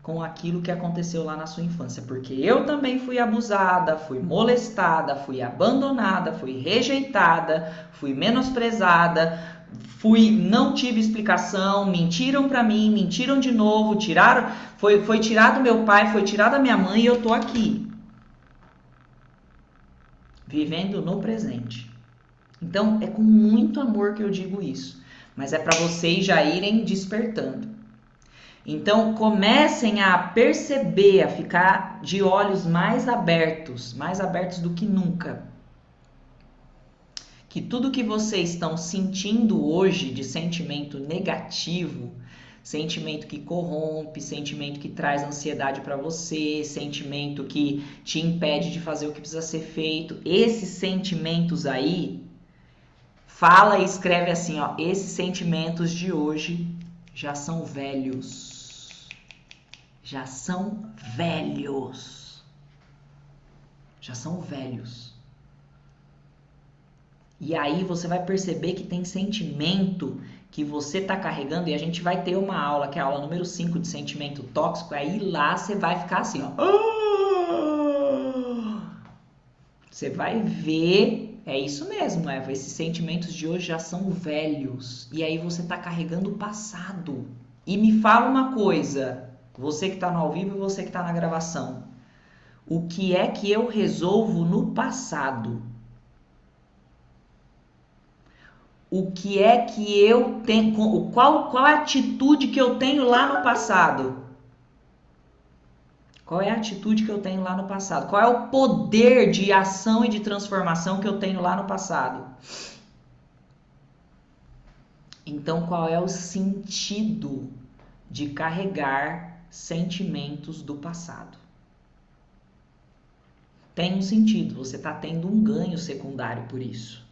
com aquilo que aconteceu lá na sua infância, porque eu também fui abusada, fui molestada, fui abandonada, fui rejeitada, fui menosprezada, não tive explicação, mentiram pra mim, mentiram de novo, foi tirado meu pai, foi tirado a minha mãe e eu tô aqui, vivendo no presente. Então, é com muito amor que eu digo isso, mas é para vocês já irem despertando. Então, comecem a perceber, a ficar de olhos mais abertos do que nunca. Que tudo que vocês estão sentindo hoje de sentimento negativo, sentimento que corrompe, sentimento que traz ansiedade para você, sentimento que te impede de fazer o que precisa ser feito, esses sentimentos aí, fala e escreve assim, ó, esses sentimentos de hoje já são velhos. Já são velhos. Já são velhos. E aí você vai perceber que tem sentimento que você está carregando, e a gente vai ter uma aula, que é a aula número 5 de sentimento tóxico, aí lá você vai ficar assim, ó. Você vai ver, é isso mesmo, Eva, esses sentimentos de hoje já são velhos. E aí você está carregando o passado. E me fala uma coisa, você que está no ao vivo e você que está na gravação. O que é que eu resolvo no passado? O que é que eu tenho? Qual é a atitude que eu tenho lá no passado? Qual é a atitude que eu tenho lá no passado? Qual é o poder de ação e de transformação que eu tenho lá no passado? Então, qual é o sentido de carregar sentimentos do passado? Tem um sentido, você está tendo um ganho secundário por isso.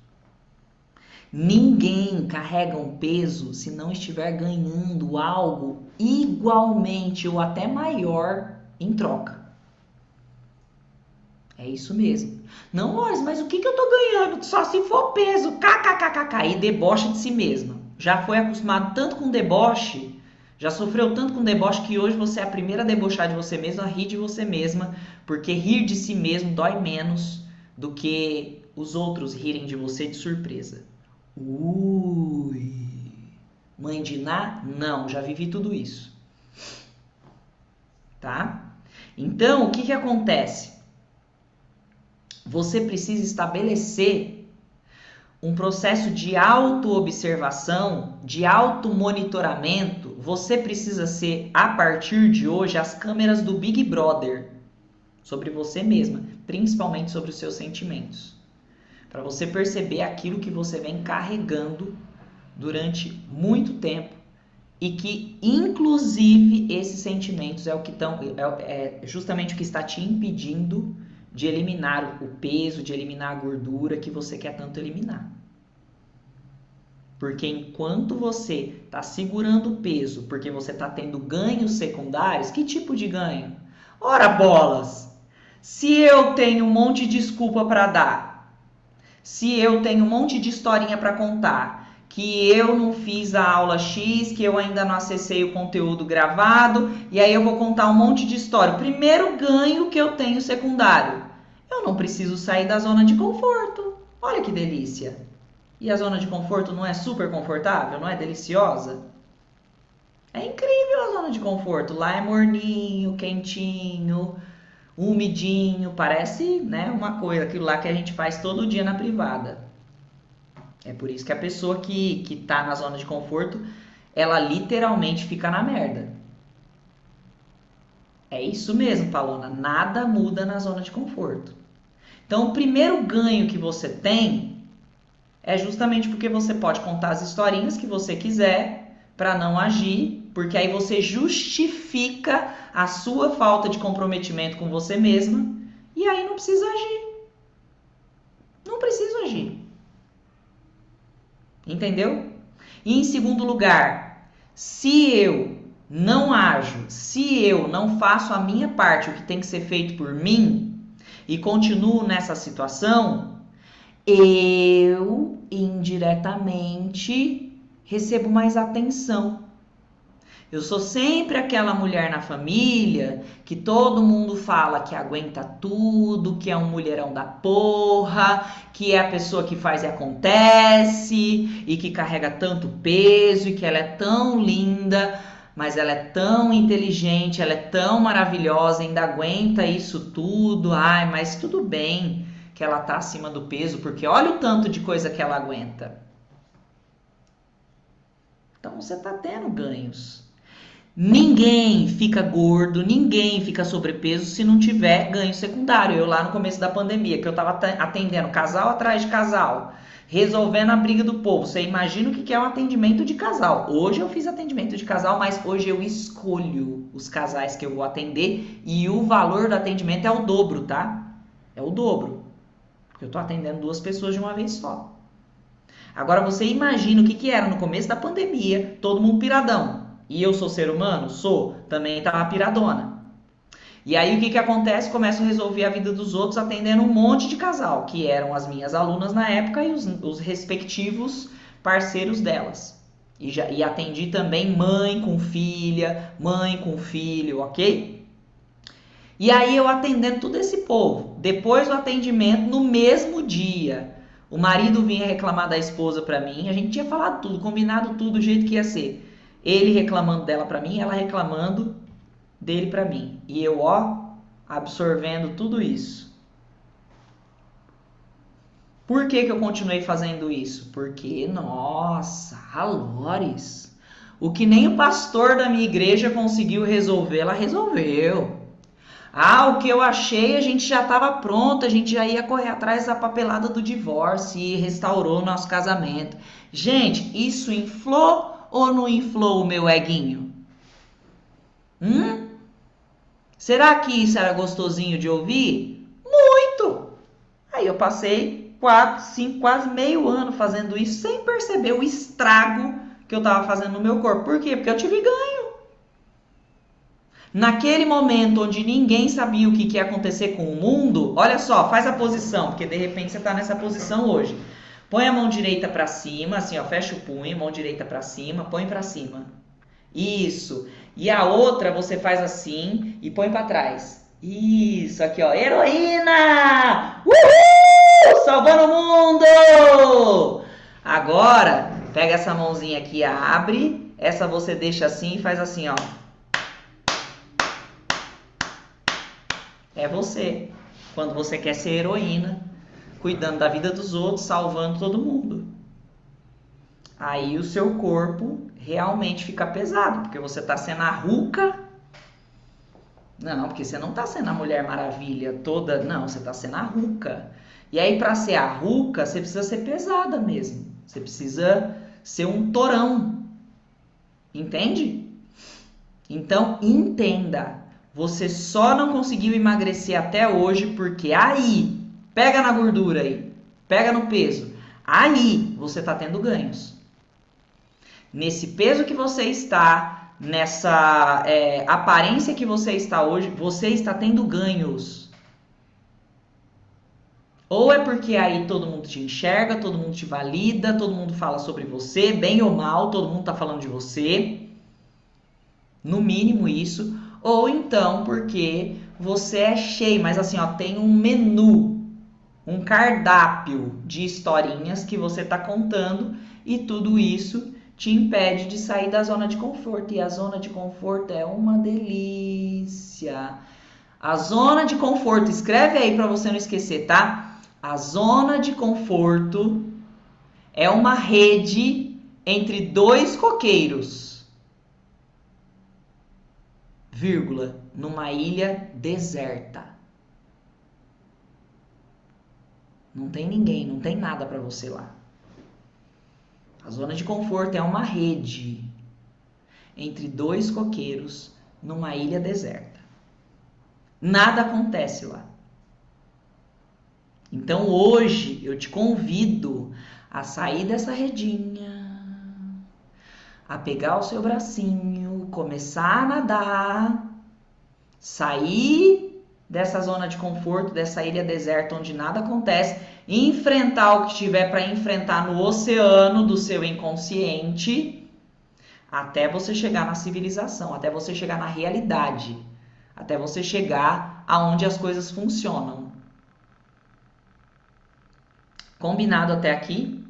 Ninguém carrega um peso se não estiver ganhando algo igualmente ou até maior em troca. É isso mesmo. Não, mas o que eu tô ganhando? Só se for peso, kkkk, e debocha de si mesma. Já foi acostumado tanto com deboche, já sofreu tanto com deboche que hoje você é a primeira a debochar de você mesma, a rir de você mesma, porque rir de si mesmo dói menos do que os outros rirem de você de surpresa. Ui, mãe de Ná? Não, já vivi tudo isso. Tá? Então, o que acontece? Você precisa estabelecer um processo de autoobservação, de automonitoramento. Você precisa ser, a partir de hoje, as câmeras do Big Brother sobre você mesma, principalmente sobre os seus sentimentos. Para você perceber aquilo que você vem carregando durante muito tempo e que, inclusive, esses sentimentos é justamente o que está te impedindo de eliminar o peso, de eliminar a gordura que você quer tanto eliminar. Porque enquanto você está segurando o peso, porque você está tendo ganhos secundários, que tipo de ganho? Ora bolas! Se eu tenho um monte de desculpa para dar, se eu tenho um monte de historinha para contar, que eu não fiz a aula X, que eu ainda não acessei o conteúdo gravado, e aí eu vou contar um monte de história. O primeiro ganho que eu tenho secundário, eu não preciso sair da zona de conforto. Olha que delícia. E a zona de conforto não é super confortável, não é deliciosa? É incrível a zona de conforto. Lá é morninho, quentinho, umidinho, parece, né, uma coisa, aquilo lá que a gente faz todo dia na privada. É por isso que a pessoa que tá na zona de conforto, ela literalmente fica na merda. É isso mesmo, Palona. Nada muda na zona de conforto. Então, o primeiro ganho que você tem é justamente porque você pode contar as historinhas que você quiser para não agir, porque aí você justifica a sua falta de comprometimento com você mesma e aí não precisa agir. Não preciso agir. Entendeu? E em segundo lugar, se eu não ajo, se eu não faço a minha parte, o que tem que ser feito por mim, e continuo nessa situação, eu indiretamente recebo mais atenção. Eu sou sempre aquela mulher na família que todo mundo fala que aguenta tudo, que é um mulherão da porra, que é a pessoa que faz e acontece, e que carrega tanto peso, e que ela é tão linda, mas ela é tão inteligente, ela é tão maravilhosa, ainda aguenta isso tudo. Ai, mas tudo bem que ela tá acima do peso, porque olha o tanto de coisa que ela aguenta. Então você tá tendo ganhos. Ninguém fica gordo, ninguém fica sobrepeso se não tiver ganho secundário. Eu lá no começo da pandemia, que eu tava atendendo casal atrás de casal, resolvendo a briga do povo. Você imagina o que é um atendimento de casal. Hoje eu fiz atendimento de casal, mas hoje eu escolho os casais que eu vou atender e o valor do atendimento é o dobro, tá? É o dobro. Porque eu tô atendendo 2 pessoas de uma vez só. Agora você imagina o que era no começo da pandemia, todo mundo piradão. E eu sou ser humano? Sou. Também tava piradona. E aí o que acontece? Começo a resolver a vida dos outros atendendo um monte de casal, que eram as minhas alunas na época e os respectivos parceiros delas. E atendi também mãe com filha, mãe com filho, ok? E aí eu atendendo todo esse povo. Depois do atendimento, no mesmo dia, o marido vinha reclamar da esposa pra mim. A gente tinha falado tudo, combinado tudo do jeito que ia ser. Ele reclamando dela pra mim, ela reclamando dele pra mim. E eu, absorvendo tudo isso. Por que eu continuei fazendo isso? Porque, nossa, a Lores, o que nem o pastor da minha igreja conseguiu resolver, ela resolveu. O que eu achei, a gente já estava pronto, a gente já ia correr atrás da papelada do divórcio e restaurou o nosso casamento. Gente, isso inflou ou não inflou o meu eguinho? Será que isso era gostosinho de ouvir? Muito! Aí eu passei 4, 5, quase meio ano fazendo isso sem perceber o estrago que eu estava fazendo no meu corpo. Por quê? Porque eu tive ganho. Naquele momento onde ninguém sabia o que ia acontecer com o mundo, olha só, faz a posição, porque de repente você está nessa posição hoje. Põe a mão direita para cima, assim, fecha o punho, mão direita para cima, põe para cima. Isso. E a outra você faz assim e põe para trás. Isso, aqui, heroína! Uhul! Salvando o mundo! Agora, pega essa mãozinha aqui, abre, essa você deixa assim e faz assim, É você, quando você quer ser heroína, cuidando da vida dos outros, salvando todo mundo. Aí o seu corpo realmente fica pesado, porque você está sendo a Hulka. Não, porque você não está sendo a Mulher Maravilha toda, não, você está sendo a Hulka. E aí para ser a Hulka, você precisa ser pesada mesmo. Você precisa ser um torão. Entende? Então, entenda. Você só não conseguiu emagrecer até hoje porque aí, pega na gordura aí, pega no peso, aí você está tendo ganhos. Nesse peso que você está, nessa aparência que você está hoje, você está tendo ganhos. Ou é porque aí todo mundo te enxerga, todo mundo te valida, todo mundo fala sobre você, bem ou mal, todo mundo tá falando de você. No mínimo isso. Ou então porque você é cheio, mas assim, ó, tem um menu, um cardápio de historinhas que você tá contando e tudo isso te impede de sair da zona de conforto. E a zona de conforto é uma delícia. A zona de conforto, escreve aí para você não esquecer, tá? A zona de conforto é uma rede entre dois coqueiros, vírgula, numa ilha deserta. Não tem ninguém, não tem nada para você lá. A zona de conforto é uma rede entre dois coqueiros numa ilha deserta. Nada acontece lá. Então hoje eu te convido a sair dessa redinha, a pegar o seu bracinho, começar a nadar, sair dessa zona de conforto, dessa ilha deserta onde nada acontece, enfrentar o que tiver para enfrentar no oceano do seu inconsciente, até você chegar na civilização, até você chegar na realidade, até você chegar aonde as coisas funcionam. Combinado até aqui?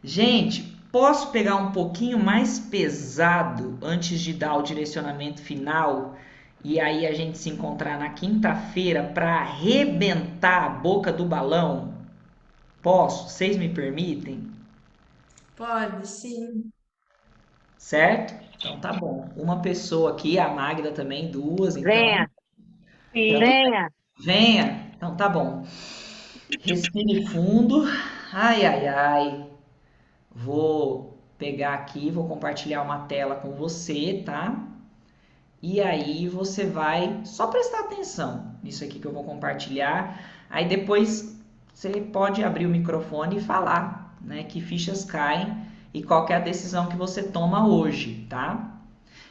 Gente, posso pegar um pouquinho mais pesado antes de dar o direcionamento final e aí a gente se encontrar na quinta-feira para arrebentar a boca do balão? Posso? Vocês me permitem? Pode, sim. Certo? Então tá bom. Uma pessoa aqui, a Magda também, duas, então. Venha, Então, venha. venha. Então tá bom. Respire fundo. Ai, ai, ai. Vou pegar aqui, vou compartilhar uma tela com você, tá? E aí você vai só prestar atenção nisso aqui que eu vou compartilhar. Aí depois você pode abrir o microfone e falar, né? Que fichas caem e qual que é a decisão que você toma hoje, tá?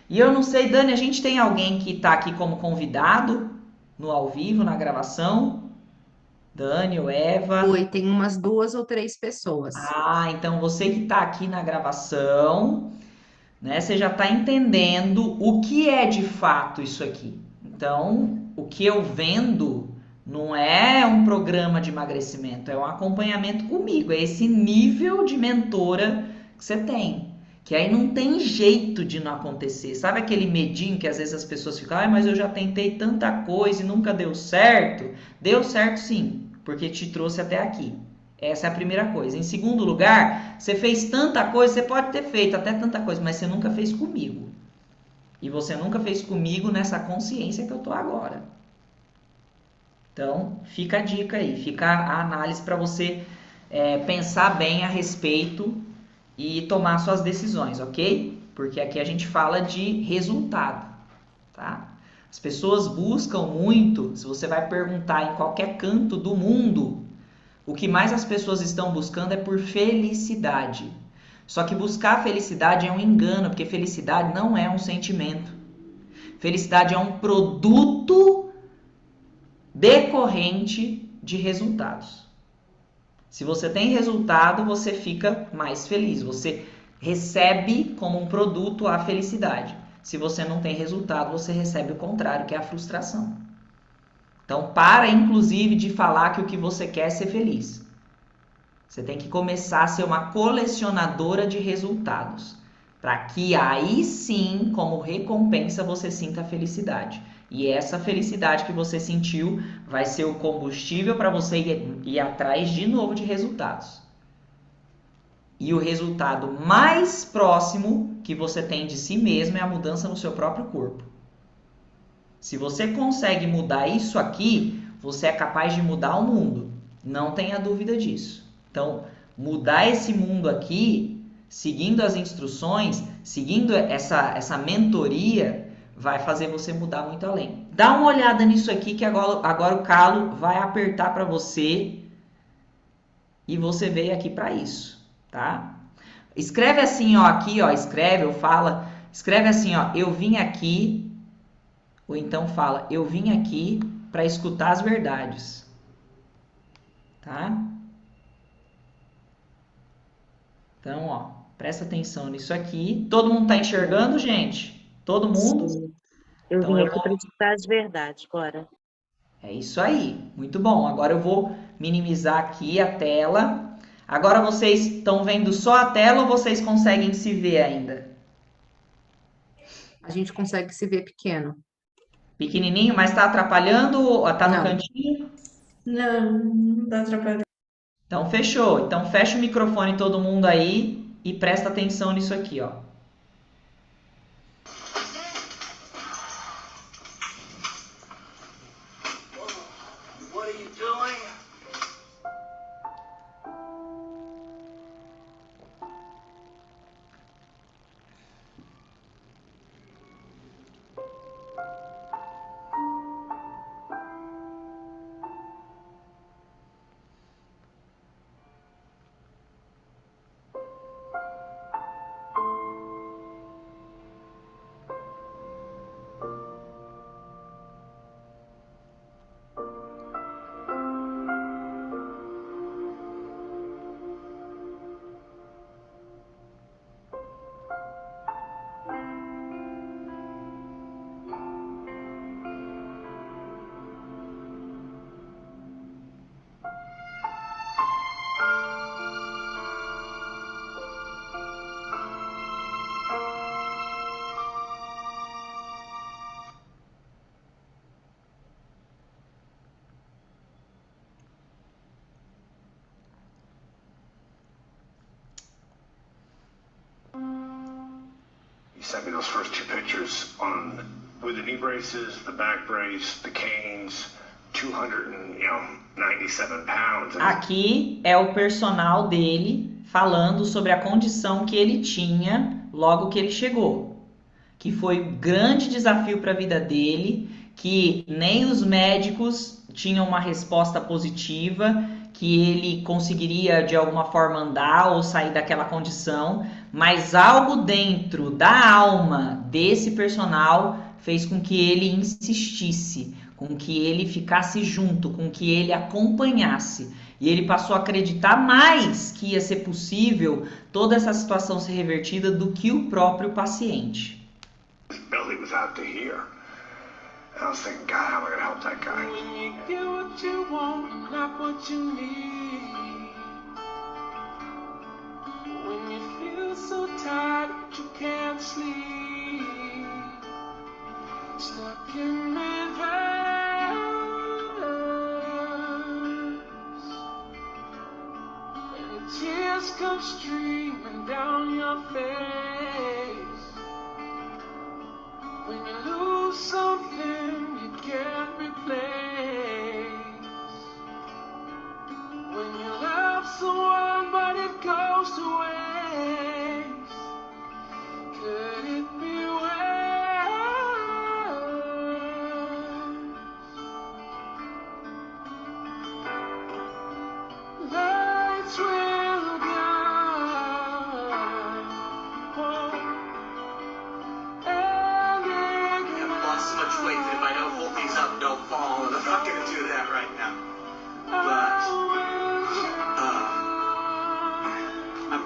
E eu não sei, Dani, a gente tem alguém que tá aqui como convidado no ao vivo, na gravação? Dani ou Eva? Oi, tem umas 2 ou 3 pessoas. Ah, então você que tá aqui na gravação, né? Você já está entendendo o que é de fato isso aqui. Então, o que eu vendo não é um programa de emagrecimento, é um acompanhamento comigo, é esse nível de mentora que você tem. Que aí não tem jeito de não acontecer. Sabe aquele medinho que às vezes as pessoas ficam, mas eu já tentei tanta coisa e nunca deu certo? Deu certo sim, porque te trouxe até aqui. Essa é a primeira coisa. Em segundo lugar, você fez tanta coisa, você pode ter feito até tanta coisa, mas você nunca fez comigo. E você nunca fez comigo nessa consciência que eu tô agora. Então, fica a dica aí, fica a análise para você pensar bem a respeito e tomar suas decisões, ok? Porque aqui a gente fala de resultado, tá? As pessoas buscam muito, se você vai perguntar em qualquer canto do mundo, o que mais as pessoas estão buscando é por felicidade. Só que buscar felicidade é um engano, porque felicidade não é um sentimento. Felicidade é um produto decorrente de resultados. Se você tem resultado, você fica mais feliz. Você recebe como um produto a felicidade. Se você não tem resultado, você recebe o contrário, que é a frustração. Então, para inclusive de falar que o que você quer é ser feliz. Você tem que começar a ser uma colecionadora de resultados. Para que aí sim, como recompensa, você sinta a felicidade. E essa felicidade que você sentiu vai ser o combustível para você ir atrás de novo de resultados. E o resultado mais próximo que você tem de si mesmo é a mudança no seu próprio corpo. Se você consegue mudar isso aqui, você é capaz de mudar o mundo. Não tenha dúvida disso. Então, mudar esse mundo aqui, seguindo as instruções, seguindo essa mentoria, vai fazer você mudar muito além. Dá uma olhada nisso aqui que agora o calo vai apertar para você e você veio aqui para isso, tá? Escreve assim, ó, aqui, ó, escreve ou fala, escreve assim, ó, eu vim aqui. Ou então fala, eu vim aqui para escutar as verdades. tá? Então, ó, presta atenção nisso aqui. Todo mundo tá enxergando, gente? Todo mundo? Sim. Eu Então vim eu aqui para escutar as verdades agora. É isso aí, muito bom. Agora eu vou minimizar aqui a tela. Agora vocês estão vendo só a tela ou vocês conseguem se ver ainda? A gente consegue se ver pequeno. Pequenininho, mas está atrapalhando? Tá no Não. cantinho? Não, não tá atrapalhando. Então fechou. Então fecha o microfone todo mundo aí e presta atenção nisso aqui, ó. What are you doing? You sent me those first two pictures on with the knee braces, the back brace, the canes, 297 pounds. Aqui é o personal dele falando sobre a condição que ele tinha logo que ele chegou, que foi um grande desafio para a vida dele, que nem os médicos tinham uma resposta positiva, que ele conseguiria de alguma forma andar ou sair daquela condição, mas algo dentro da alma desse personal fez com que ele insistisse, com que ele ficasse junto, com que ele acompanhasse. E ele passou a acreditar mais que ia ser possível toda essa situação ser revertida do que o próprio paciente. His belly was out to here. And I was thinking, God, how am I going to help that guy? When you get what you want, not what you need. When you feel so tired that you can't sleep. Stuck in reverse. And tears come streaming down your face. When you lose something you can't replace. When you love someone but it goes to waste. Could it be worse? Lights will guide. Oh. I've lost so much weight that if I don't hold these up, don't fall, and I'm not going to do that right now. But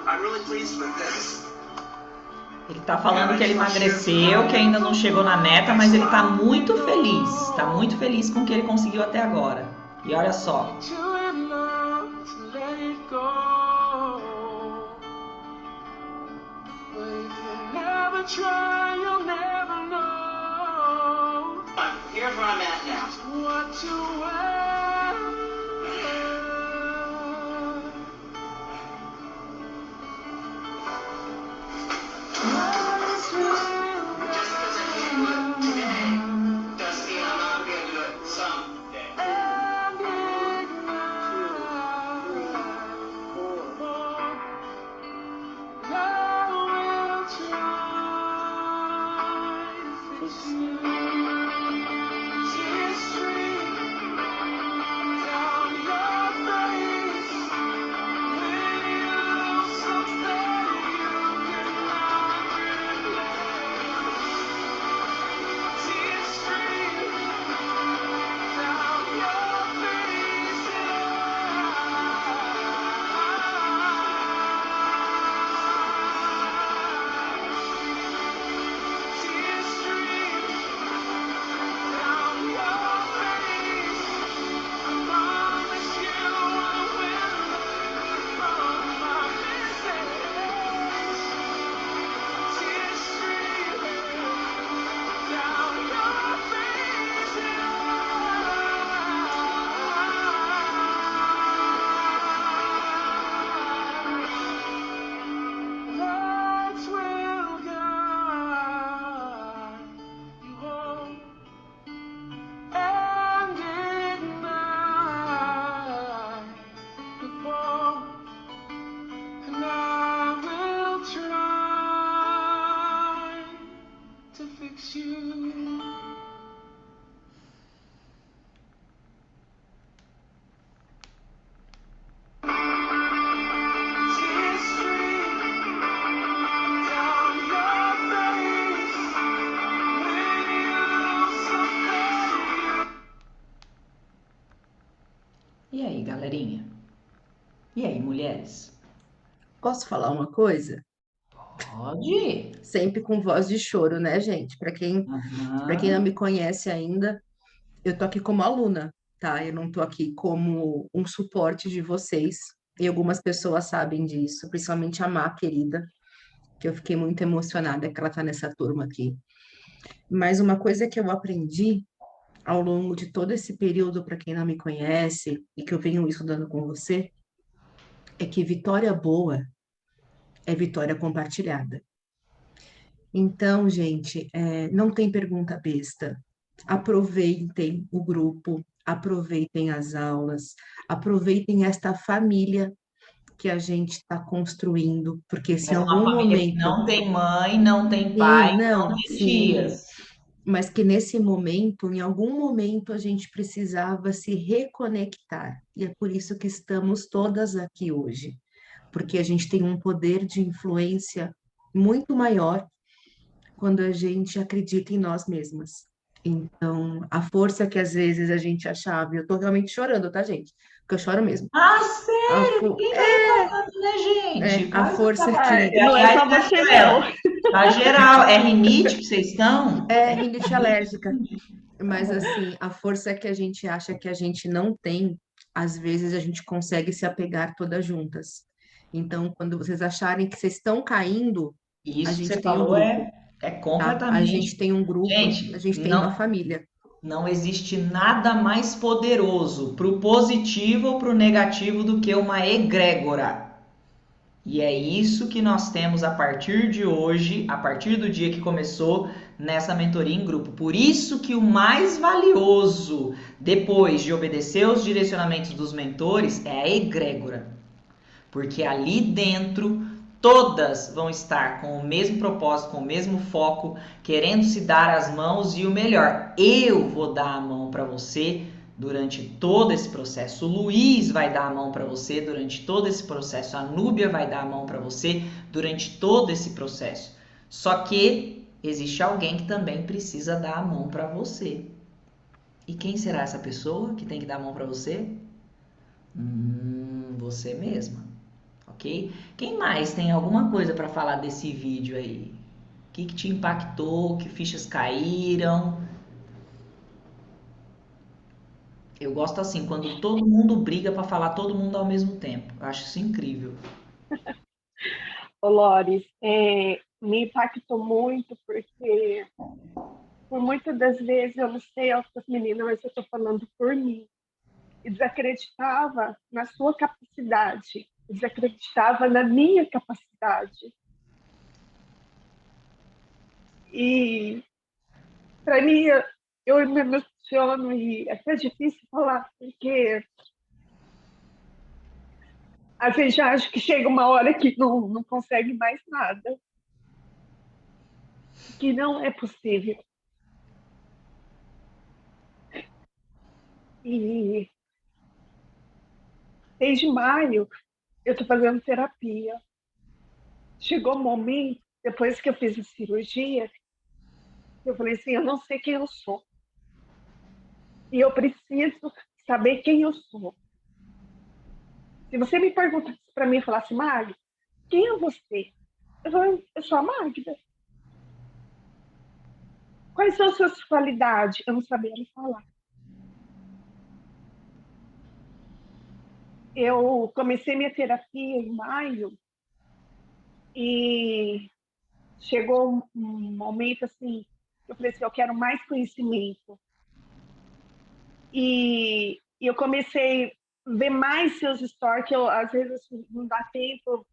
I'm really pleased with this. Ele tá falando que ele emagreceu, que ainda não chegou na meta, mas ele tá muito feliz. Tá muito feliz com o que ele conseguiu até agora. E olha só. Try, you'll never know. Here's where I'm at now. What you Just because I can't do it today doesn't mean I'm not going to do it someday. Just E aí, galerinha? E aí, mulheres? Posso falar uma coisa? Pode? Sempre com voz de choro, né, gente? Para quem não Aham. me conhece ainda, eu tô aqui como aluna, tá? Eu não tô aqui como um suporte de vocês. E algumas pessoas sabem disso, principalmente a Má, querida, que eu fiquei muito emocionada que ela tá nessa turma aqui. Mas uma coisa que eu aprendi ao longo de todo esse período, para quem não me conhece e que eu venho estudando com você, é que vitória boa é vitória compartilhada. Então, gente, não tem pergunta besta. Aproveitem o grupo, aproveitem as aulas, aproveitem esta família que a gente está construindo, porque se em Mas uma algum família que momento, não tem mãe, não tem pai, sim, não não, tem sim, tias. mas que nesse momento, em algum momento, a gente precisava se reconectar. E é por isso que estamos todas aqui hoje, porque a gente tem um poder de influência muito maior quando a gente acredita em nós mesmas. Então, a força que às vezes a gente achava, eu tô realmente chorando, tá, gente? Porque eu choro mesmo. Ah, A, sério? fo- Ninguém tá reparando, né, é, gente? a Faz o força trabalho. que E, Não é aliás, só você, não. Rafaela, tá geral. É rinite que vocês estão? é É rinite rinite? alérgica, mas assim, a força que a gente acha que a gente não tem, às vezes a gente consegue se apegar todas juntas. Então, quando vocês acharem que vocês estão caindo, E a isso que gente você tem um falou grupo, é tá? A gente completamente. tem um grupo, a Gente, gente tem uma não, família. não existe nada mais poderoso pro positivo ou pro negativo do que uma egrégora. E é isso que nós temos a partir de hoje, a partir do dia que começou nessa mentoria em grupo. Por isso que o mais valioso, depois de obedecer os direcionamentos dos mentores, é a egrégora. Porque ali dentro todas vão estar com o mesmo propósito, com o mesmo foco, querendo se dar as mãos e o melhor, eu vou dar a mão para você durante todo esse processo. O Luiz vai dar a mão para você durante todo esse processo. A Núbia vai dar a mão para você durante todo esse processo. Só que existe alguém que também precisa dar a mão para você. E quem será essa pessoa que tem que dar a mão para você? Você mesma. Ok? Quem mais tem alguma coisa para falar desse vídeo aí? O que te impactou? Que fichas caíram? Eu gosto assim, quando todo mundo briga para falar todo mundo ao mesmo tempo. Eu acho isso incrível. Ô, Lores, me impactou muito porque por muitas das vezes eu não sei outras meninas, mas eu estou falando por mim. E desacreditava na sua capacidade, desacreditava na minha capacidade. E para mim eu me emociono e é até difícil falar porque às vezes já acho que chega uma hora que não consegue mais nada, que não é possível. E desde maio eu estou fazendo terapia. Chegou um momento, depois que eu fiz a cirurgia, eu falei assim, eu não sei quem eu sou. E eu preciso saber quem eu sou. Se você me perguntasse para mim e falasse, Magda, quem é você? Eu sou a Magda. Quais são as suas qualidades? Eu não sabia lhe falar. Eu comecei minha terapia em maio e chegou um momento assim, eu falei assim, eu quero mais conhecimento. E eu comecei a ver mais seus stories, que eu, às vezes não dá tempo,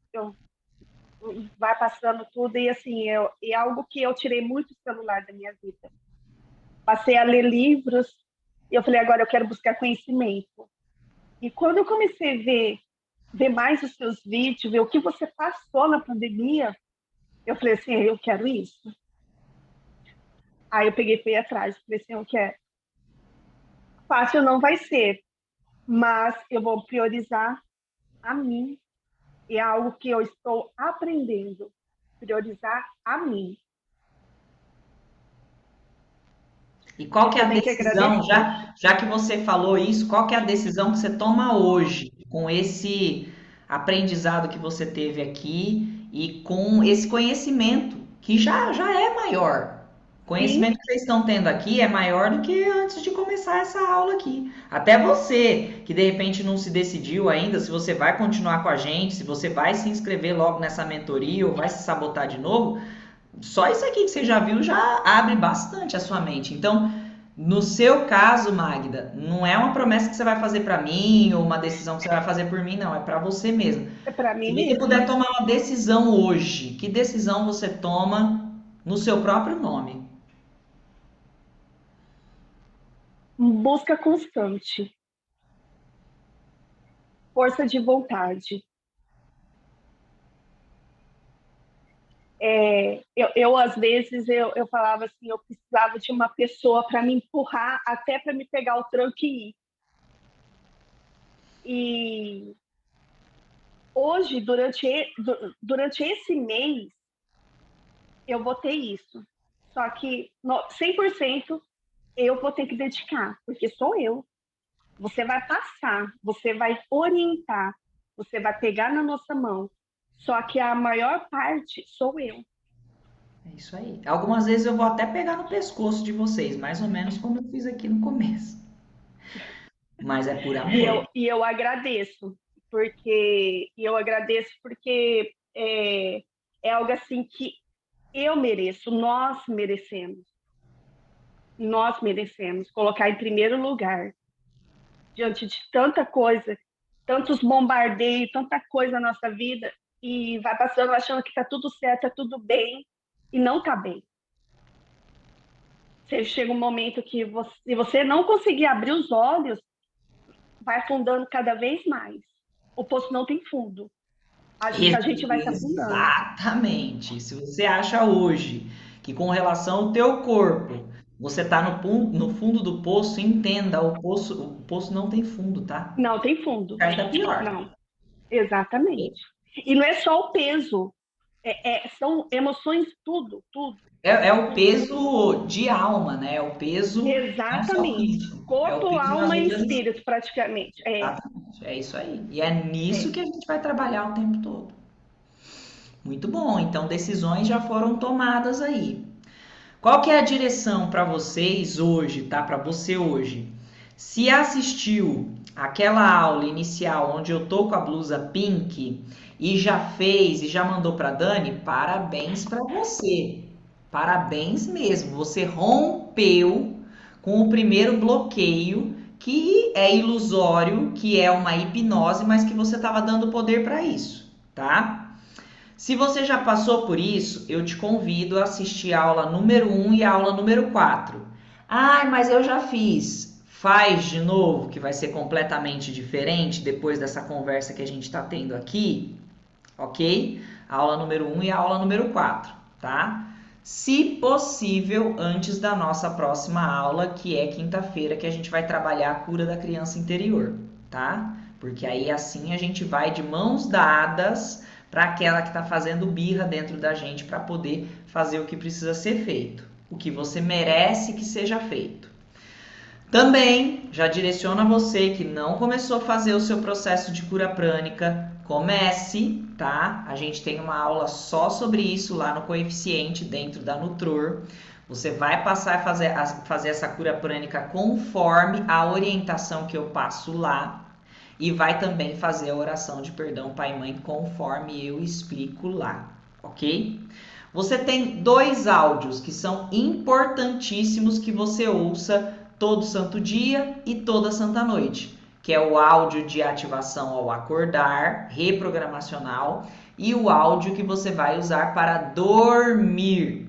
vai passando tudo, e assim, é algo que eu tirei muito do celular da minha vida. Passei a ler livros, e eu falei, agora eu quero buscar conhecimento. E quando eu comecei a ver mais os seus vídeos, ver o que você passou na pandemia, eu falei assim, eu quero isso. Aí eu peguei e fui atrás, falei assim, eu quero. Fácil não vai ser, mas eu vou priorizar a mim. E é algo que eu estou aprendendo, priorizar a mim. E qual que é a Também que decisão, agradecer. já que você falou isso, qual que é a decisão que você toma hoje com esse aprendizado que você teve aqui e com esse conhecimento que já é maior? O Sim, conhecimento que vocês estão tendo aqui é maior do que antes de começar essa aula aqui. Até você, que de repente não se decidiu ainda se você vai continuar com a gente, se você vai se inscrever logo nessa mentoria ou vai se sabotar de novo, só isso aqui que você já viu já abre bastante a sua mente. Então, no seu caso, Magda, não é uma promessa que você vai fazer para mim ou uma decisão que você vai fazer por mim, não, é para você mesmo. é para mim Se você puder mesma. tomar uma decisão hoje, que decisão você toma no seu próprio nome? Busca constante, força de vontade. Às vezes, eu falava assim, eu precisava de uma pessoa para me empurrar, até para me pegar o tranco e ir. E hoje, durante esse mês, eu vou ter isso. Só que 100% eu vou ter que dedicar, porque sou eu. Você vai passar, você vai orientar, você vai pegar na nossa mão. Só que a maior parte sou eu. É isso aí. Algumas vezes eu vou até pegar no pescoço de vocês, mais ou menos como eu fiz aqui no começo. Mas é por amor. Eu agradeço, porque é algo assim que eu mereço, nós merecemos colocar em primeiro lugar, diante de tanta coisa, tantos bombardeios, tanta coisa na nossa vida, e vai passando achando que está tudo certo, está tudo bem, e não está bem. Você chega um momento que se você não conseguir abrir os olhos, vai afundando cada vez mais. O poço não tem fundo. A gente vai se afundando. Exatamente. Se você acha hoje que com relação ao teu corpo você está no fundo do poço, entenda, o poço não tem fundo, tá? Não tem fundo. Ainda pior. Não, exatamente. E não é só o peso, são emoções, tudo, tudo. É o peso de alma, né? É o peso não só Exatamente. físico, é o Corpo, peso nas alma e outras. espírito, praticamente. Exatamente, é isso aí. E é nisso É. que a gente vai trabalhar o tempo todo. Muito bom. Então, decisões já foram tomadas aí. Qual que é a direção para vocês hoje, tá? Para você hoje. Se assistiu aquela aula inicial onde eu tô com a blusa pink e já fez e já mandou para Dani, parabéns para você. Parabéns mesmo. Você rompeu com o primeiro bloqueio que é ilusório, que é uma hipnose, mas que você estava dando poder para isso, tá? Se você já passou por isso, eu te convido a assistir a aula número 1 e a aula número 4. Ah, mas eu já fiz. Faz de novo, que vai ser completamente diferente depois dessa conversa que a gente está tendo aqui, ok? A aula número 1 e a aula número 4, tá? Se possível, antes da nossa próxima aula, que é quinta-feira, que a gente vai trabalhar a cura da criança interior, tá? Porque aí assim a gente vai de mãos dadas para aquela que está fazendo birra dentro da gente para poder fazer o que precisa ser feito, o que você merece que seja feito. Também já direciono a você que não começou a fazer o seu processo de cura prânica, comece, tá? A gente tem uma aula só sobre isso lá no Coeficiente dentro da Nutror. Você vai passar a fazer essa cura prânica conforme a orientação que eu passo lá. E vai também fazer a oração de perdão Pai e Mãe conforme eu explico lá, ok? Você tem 2 áudios que são importantíssimos que você ouça todo santo dia e toda santa noite, que é o áudio de ativação ao acordar, reprogramacional, e o áudio que você vai usar para dormir.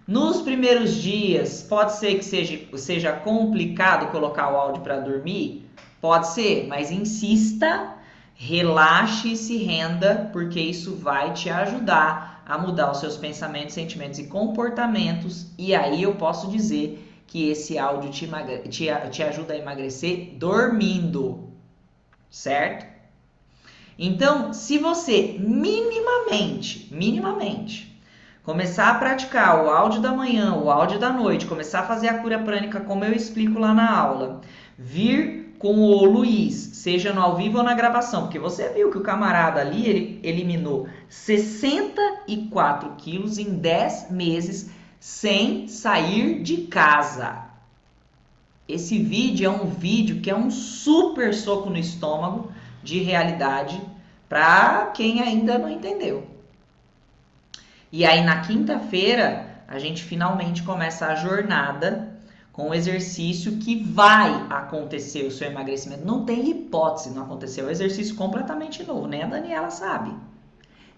Nos primeiros dias, pode ser que seja complicado colocar o áudio para dormir? Pode ser, mas insista, relaxe e se renda, porque isso vai te ajudar a mudar os seus pensamentos, sentimentos e comportamentos. E aí eu posso dizer que esse áudio te ajuda a emagrecer dormindo, certo? Então, se você minimamente começar a praticar o áudio da manhã, o áudio da noite, começar a fazer a cura prânica como eu explico lá na aula, vir com o Luiz, seja no ao vivo ou na gravação, porque você viu que o camarada ali, ele eliminou 64 quilos em 10 meses sem sair de casa. Esse vídeo é um vídeo que é um super soco no estômago de realidade para quem ainda não entendeu. E aí na quinta-feira a gente finalmente começa a jornada com o exercício que vai acontecer o seu emagrecimento. Não tem hipótese não acontecer. É um exercício completamente novo. Nem a Daniela sabe.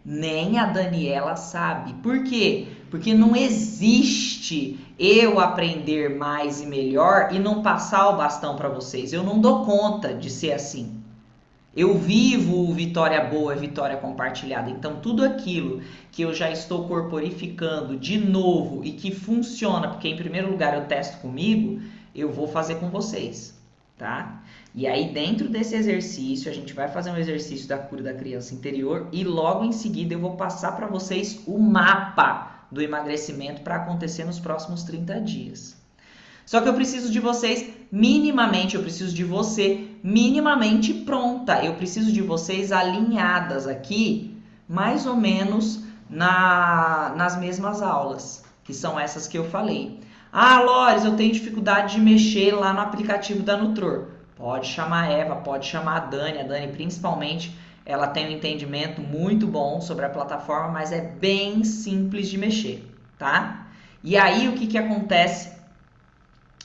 Nem a Daniela sabe. Por quê? Porque não existe eu aprender mais e melhor e não passar o bastão para vocês. Eu não dou conta de ser assim. Eu vivo vitória boa e vitória compartilhada. Então, tudo aquilo que eu já estou corporificando de novo e que funciona, porque em primeiro lugar eu testo comigo, eu vou fazer com vocês, tá? E aí, dentro desse exercício, a gente vai fazer um exercício da cura da criança interior e logo em seguida eu vou passar para vocês o mapa do emagrecimento para acontecer nos próximos 30 dias. Só que eu preciso de vocês minimamente, eu preciso de você minimamente pronta. Eu preciso de vocês alinhadas aqui, mais ou menos nas mesmas aulas, que são essas que eu falei. Ah, Lores, eu tenho dificuldade de mexer lá no aplicativo da Nutror. Pode chamar a Eva, pode chamar a Dani principalmente, ela tem um entendimento muito bom sobre a plataforma, mas é bem simples de mexer, tá? E aí, o que acontece?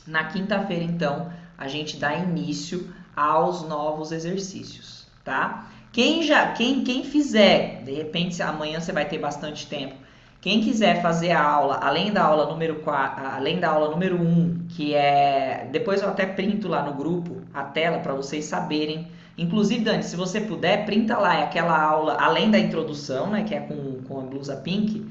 Na quinta-feira, então, a gente dá início aos novos exercícios, tá? Quem fizer, de repente amanhã você vai ter bastante tempo. Quem quiser fazer a aula, além da aula número 4, além da aula número 1, que é, depois eu até printo lá no grupo a tela para vocês saberem. Inclusive, Dani, se você puder, printa lá, é aquela aula, além da introdução, né, que é com a blusa pink,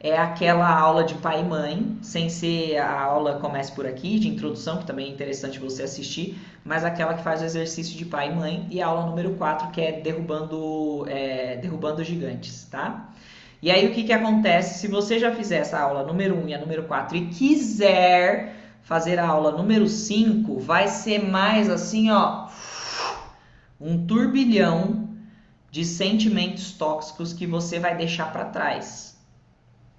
é aquela aula de pai e mãe, sem ser a aula Comece por Aqui, de introdução, que também é interessante você assistir, mas aquela que faz o exercício de pai e mãe, e a aula número 4, que é derrubando gigantes, tá? E aí, o que acontece? Se você já fizer essa aula número 1 e a número 4 e quiser fazer a aula número 5, vai ser mais assim, ó, um turbilhão de sentimentos tóxicos que você vai deixar para trás.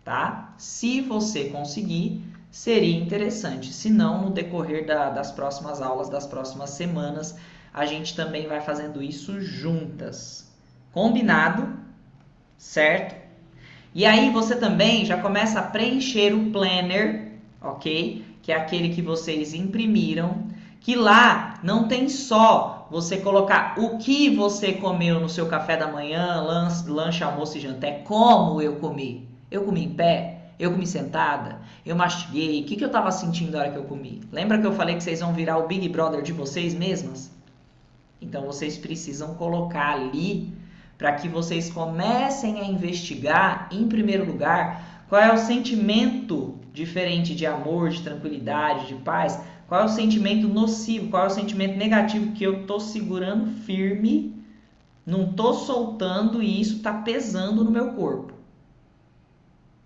Tá? Se você conseguir, seria interessante. Se não, no decorrer das próximas aulas, das próximas semanas, a gente também vai fazendo isso juntas. Combinado? Certo? E aí você também já começa a preencher o planner, ok? Que é aquele que vocês imprimiram, que lá não tem só você colocar o que você comeu no seu café da manhã, lanche, almoço e janta, é como eu comi. Eu comi em pé? Eu comi sentada? Eu mastiguei? O que eu estava sentindo na hora que eu comi? Lembra que eu falei que vocês vão virar o Big Brother de vocês mesmas? Então vocês precisam colocar ali para que vocês comecem a investigar, em primeiro lugar, qual é o sentimento diferente de amor, de tranquilidade, de paz, qual é o sentimento nocivo, qual é o sentimento negativo que eu estou segurando firme, não estou soltando e isso está pesando no meu corpo.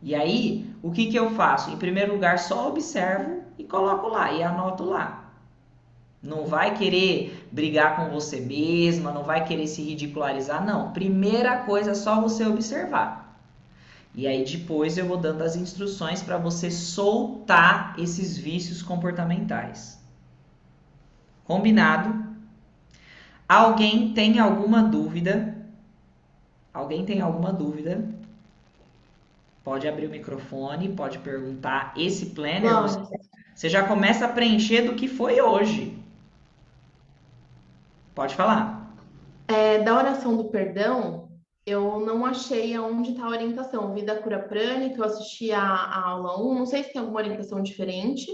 E aí, o que eu faço? Em primeiro lugar, só observo e coloco lá e anoto lá. Não vai querer brigar com você mesma, não vai querer se ridicularizar, não. Primeira coisa é só você observar. E aí depois eu vou dando as instruções para você soltar esses vícios comportamentais. Combinado? Alguém tem alguma dúvida? Alguém tem alguma dúvida? Pode abrir o microfone, pode perguntar. Esse planner, você já começa a preencher do que foi hoje. Pode falar. Da oração do perdão, eu não achei aonde está a orientação. Eu vi da cura prânica, eu assisti a aula 1, não sei se tem alguma orientação diferente,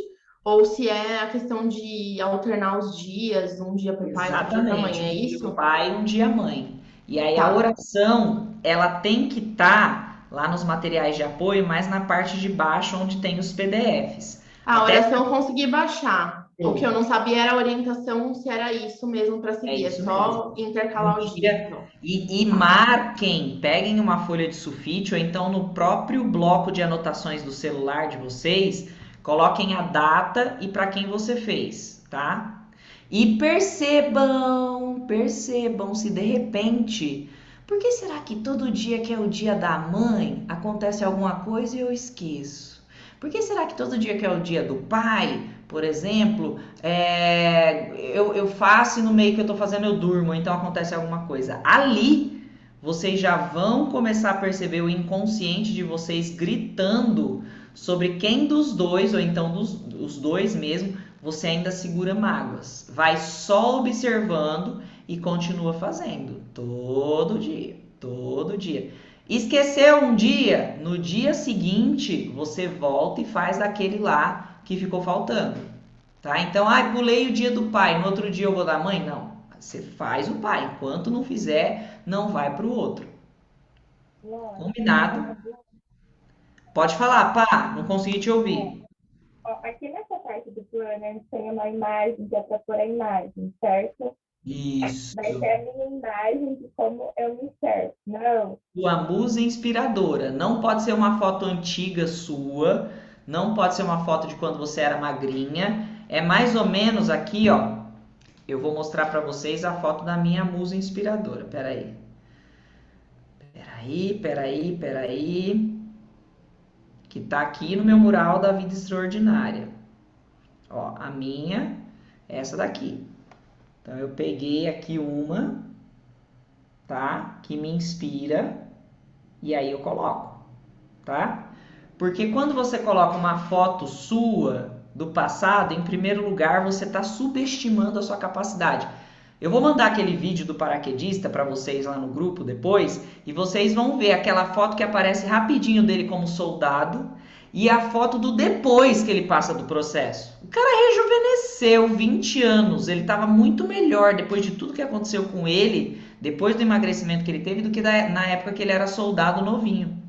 ou se é a questão de alternar os dias, um dia para o pai, outro dia para a mãe, é isso? Um dia pai, um dia mãe. E aí Tá. a oração, ela tem que estar lá nos materiais de apoio, mas na parte de baixo onde tem os PDFs. A Até- oração eu consegui baixar. O que eu não sabia era a orientação, se era isso mesmo para seguir. É isso só intercalar Um os dia, dias. Então. e marquem, peguem uma folha de sulfite ou então no próprio bloco de anotações do celular de vocês, coloquem a data e para quem você fez, tá? E percebam se de repente, por que será que todo dia que é o dia da mãe acontece alguma coisa e eu esqueço? Por que será que todo dia que é o dia do pai, por exemplo, eu faço e no meio que eu tô fazendo eu durmo, então acontece alguma coisa? Ali, vocês já vão começar a perceber o inconsciente de vocês gritando sobre quem dos dois, ou então os dois mesmo, você ainda segura mágoas. Vai só observando e continua fazendo. Todo dia, todo dia. Esqueceu um dia, no dia seguinte você volta e faz aquele lá que ficou faltando, tá? Então, pulei o dia do pai, no outro dia eu vou da mãe? Não, você faz o pai, enquanto não fizer, não vai pro outro. Combinado? Pode falar, pá, não consegui te ouvir. Aqui nessa parte do planner tem uma imagem que é para pôr a imagem, certo? Isso. Vai ser a minha imagem de como eu me enxergo. Não. Sua musa inspiradora. Não pode ser uma foto antiga sua, não pode ser uma foto de quando você era magrinha. É mais ou menos aqui, ó. Eu vou mostrar para vocês a foto da minha musa inspiradora. Peraí. Que tá aqui no meu mural da vida extraordinária. Ó, a minha é essa daqui. Então eu peguei aqui uma, tá? Que me inspira e aí eu coloco, tá? Porque quando você coloca uma foto sua do passado, em primeiro lugar, você está subestimando a sua capacidade. Eu vou mandar aquele vídeo do paraquedista para vocês lá no grupo depois, e vocês vão ver aquela foto que aparece rapidinho dele como soldado e a foto do depois que ele passa do processo. O cara rejuvenesceu 20 anos, ele estava muito melhor depois de tudo que aconteceu com ele, depois do emagrecimento que ele teve, do que na época que ele era soldado novinho.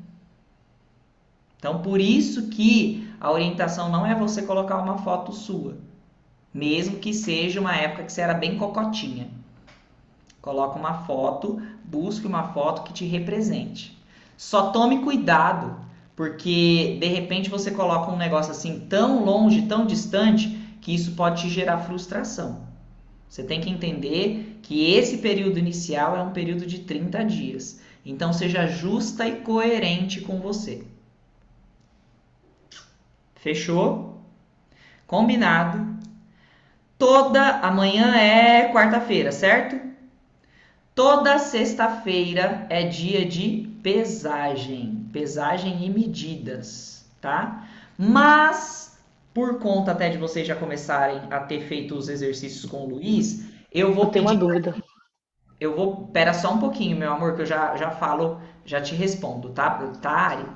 Então, por isso que a orientação não é você colocar uma foto sua, mesmo que seja uma época que você era bem cocotinha. Coloca uma foto, busque uma foto que te represente. Só tome cuidado, porque de repente você coloca um negócio assim tão longe, tão distante, que isso pode te gerar frustração. Você tem que entender que esse período inicial é um período de 30 dias. Então, seja justa e coerente com você. Fechou? Combinado. Amanhã é quarta-feira, certo? Toda sexta-feira é dia de pesagem e medidas, tá? Mas, por conta até de vocês já começarem a ter feito os exercícios com o Luiz, eu vou tenho uma dúvida. Pera só um pouquinho, meu amor, que eu já falo, já te respondo, tá, Ari?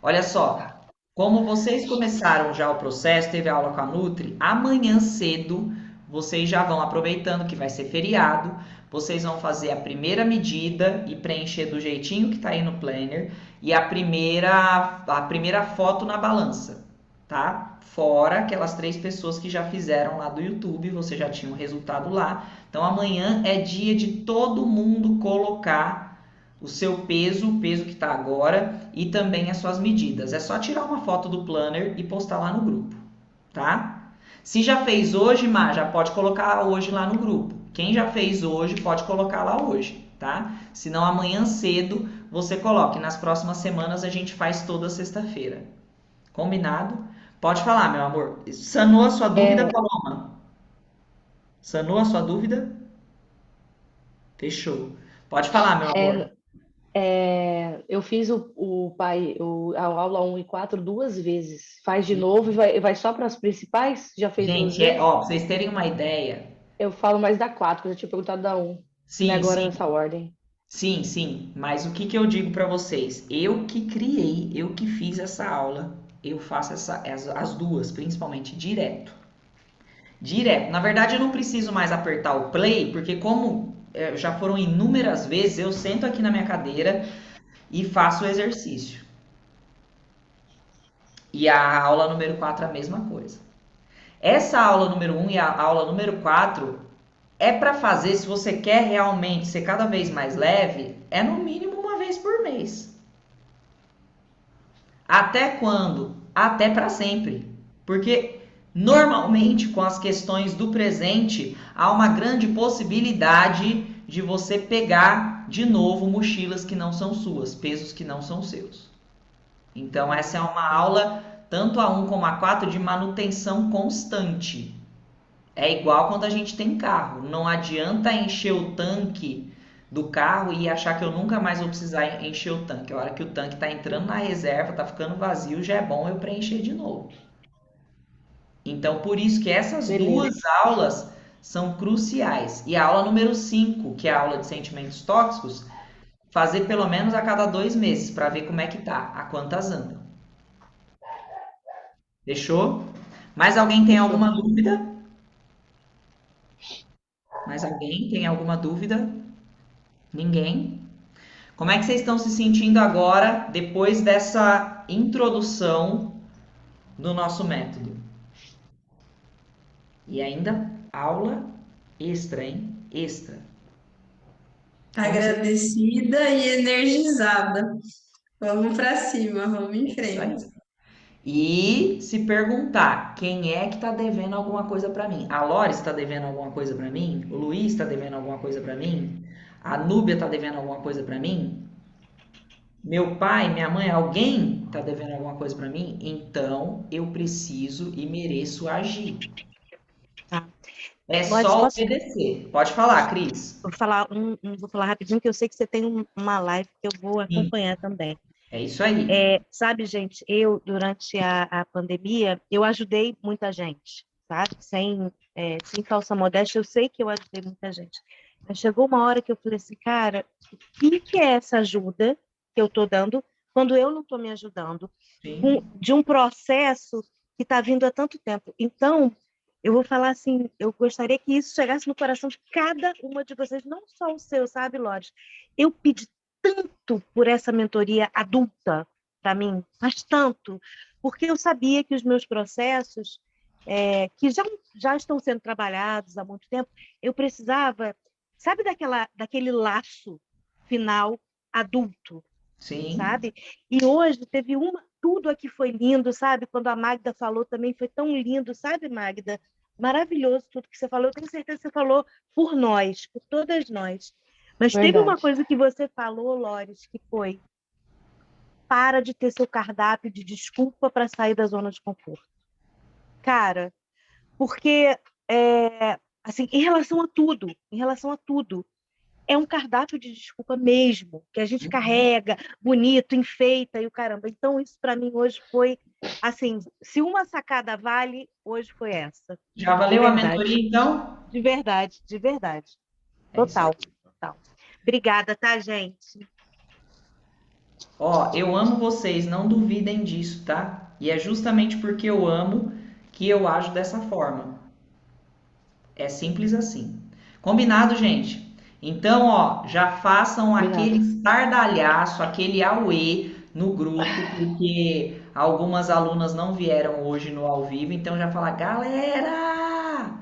Olha só, como vocês começaram já o processo, teve aula com a Nutri, amanhã cedo vocês já vão aproveitando que vai ser feriado, vocês vão fazer a primeira medida e preencher do jeitinho que tá aí no planner e a primeira foto na balança, tá? Fora aquelas 3 pessoas que já fizeram lá do YouTube, você já tinha o resultado lá. Então amanhã é dia de todo mundo colocar o seu peso, o peso que tá agora e também as suas medidas. É só tirar uma foto do planner e postar lá no grupo, tá? Se já fez hoje, Má, já pode colocar hoje lá no grupo. Quem já fez hoje, pode colocar lá hoje, tá? Senão amanhã cedo você coloca. E nas próximas semanas a gente faz toda sexta-feira. Combinado? Pode falar, meu amor. Sanou a sua dúvida, Paloma? Sanou a sua dúvida? Fechou. Pode falar, meu amor. Eu fiz a aula 1 e 4 2 vezes. Faz de novo e vai só para as principais? Já fez 2 Gente, vezes? pra vocês terem uma ideia. Eu falo mais da 4, porque eu tinha perguntado da 1. Sim, agora sim. nessa ordem. Sim. Mas o que eu digo para vocês? Eu que criei, eu que fiz essa aula. Eu faço as duas, principalmente, direto. Na verdade, eu não preciso mais apertar o play, porque como já foram inúmeras vezes, eu sento aqui na minha cadeira e faço o exercício. E a aula número 4 é a mesma coisa. Essa aula número 1 e a aula número 4 é para fazer, se você quer realmente ser cada vez mais leve, é no mínimo uma vez por mês. Até quando? Até para sempre. Porque normalmente com as questões do presente há uma grande possibilidade de você pegar de novo mochilas que não são suas, pesos que não são seus. Então essa é uma aula, tanto a 1 como a 4, de manutenção constante. É igual quando a gente tem carro. Não adianta encher o tanque do carro e achar que eu nunca mais vou precisar encher o tanque. A hora que o tanque está entrando na reserva, está ficando vazio, já é bom eu preencher de novo. Então, por isso que essas duas aulas são cruciais. E a aula número 5, que é a aula de sentimentos tóxicos, fazer pelo menos a cada 2 meses, para ver como é que tá, a quantas andam. Fechou? Mais alguém tem alguma dúvida? Mais alguém tem alguma dúvida? Ninguém? Como é que vocês estão se sentindo agora, depois dessa introdução do nosso método? E ainda aula extra, hein? Extra. Agradecida e energizada. Vamos para cima, vamos em frente. E se perguntar, quem é que está devendo alguma coisa para mim? A Lore está devendo alguma coisa para mim? O Luiz está devendo alguma coisa para mim? A Núbia está devendo alguma coisa para mim? Meu pai, minha mãe, alguém está devendo alguma coisa para mim? Então eu preciso e mereço agir. Tá. É Lore, só posso- obedecer. Pode falar, Cris. Vou falar rapidinho, que eu sei que você tem uma live que eu vou acompanhar também. É isso aí. Sabe, gente, eu, durante a pandemia, eu ajudei muita gente, sabe? Sem falsa modéstia, eu sei que eu ajudei muita gente. Mas chegou uma hora que eu falei assim, cara, o que é essa ajuda que eu estou dando quando eu não estou me ajudando? De um processo que está vindo há tanto tempo. Então, eu vou falar assim, eu gostaria que isso chegasse no coração de cada uma de vocês, não só o seu, sabe, Lore? Eu pedi tanto por essa mentoria adulta para mim, mas tanto, porque eu sabia que os meus processos, que já estão sendo trabalhados há muito tempo, eu precisava, sabe, daquele laço final adulto, Sim. sabe? E hoje teve tudo aqui foi lindo, sabe? Quando a Magda falou também foi tão lindo, sabe, Magda? Maravilhoso tudo que você falou. Eu tenho certeza que você falou por nós, por todas nós. Mas teve uma coisa que você falou, Lores, que foi: para de ter seu cardápio de desculpa para sair da zona de conforto. Cara, porque, assim, em relação a tudo, é um cardápio de desculpa mesmo, que a gente carrega, bonito, enfeita e o caramba. Então, isso para mim hoje foi, assim, se uma sacada vale, hoje foi essa. Já valeu a mentoria, então? De verdade, de verdade. Total, total. Obrigada, tá, gente? Ó, eu amo vocês, não duvidem disso, tá? E é justamente porque eu amo que eu ajo dessa forma. É simples assim. Combinado, gente? Então, ó, já façam aquele estardalhaço, aquele auê no grupo, porque algumas alunas não vieram hoje no ao vivo, então já fala, galera,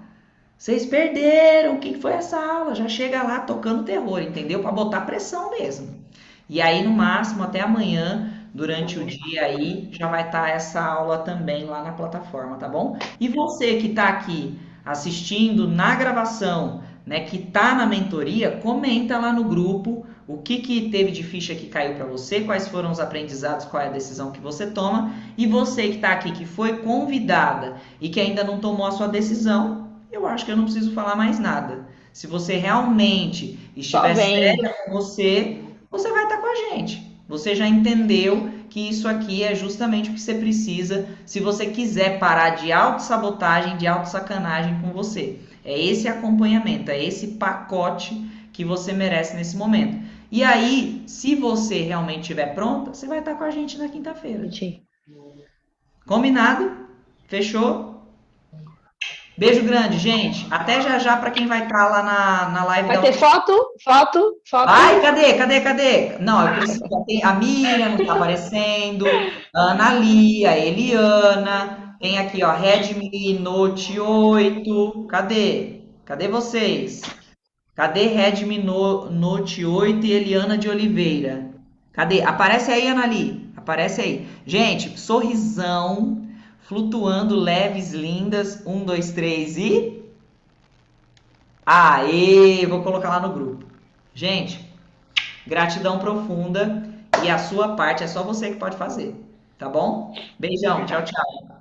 vocês perderam, o que foi essa aula? Já chega lá tocando terror, entendeu? Para botar pressão mesmo. E aí, no máximo, até amanhã, durante o dia aí, já vai estar essa aula também lá na plataforma, tá bom? E você que está aqui assistindo na gravação, né, que está na mentoria, comenta lá no grupo o que teve de ficha que caiu para você, quais foram os aprendizados, qual é a decisão que você toma. E você que está aqui, que foi convidada e que ainda não tomou a sua decisão, eu acho que eu não preciso falar mais nada. Se você realmente estiver séria com você vai estar com a gente. Você já entendeu que isso aqui é justamente o que você precisa se você quiser parar de autossabotagem, de autossacanagem com você. É esse acompanhamento, é esse pacote que você merece nesse momento. E aí, se você realmente estiver pronta, você vai estar com a gente na quinta-feira. Combinado? Fechou? Beijo grande, gente. Até já para quem vai estar lá na live. Vai ter foto? Ai, cadê? Não, eu preciso. A Miriam não está aparecendo, a Ana Lia, a Eliana, Tem aqui, ó, Redmi Note 8. Cadê? Cadê vocês? Cadê Redmi Note 8 e Eliana de Oliveira? Cadê? Aparece aí, Anali. Aparece aí. Gente, sorrisão, flutuando, leves, lindas. 1, 2, 3 e... Aê! Vou colocar lá no grupo. Gente, gratidão profunda. E a sua parte é só você que pode fazer. Tá bom? Beijão. Tchau, tchau.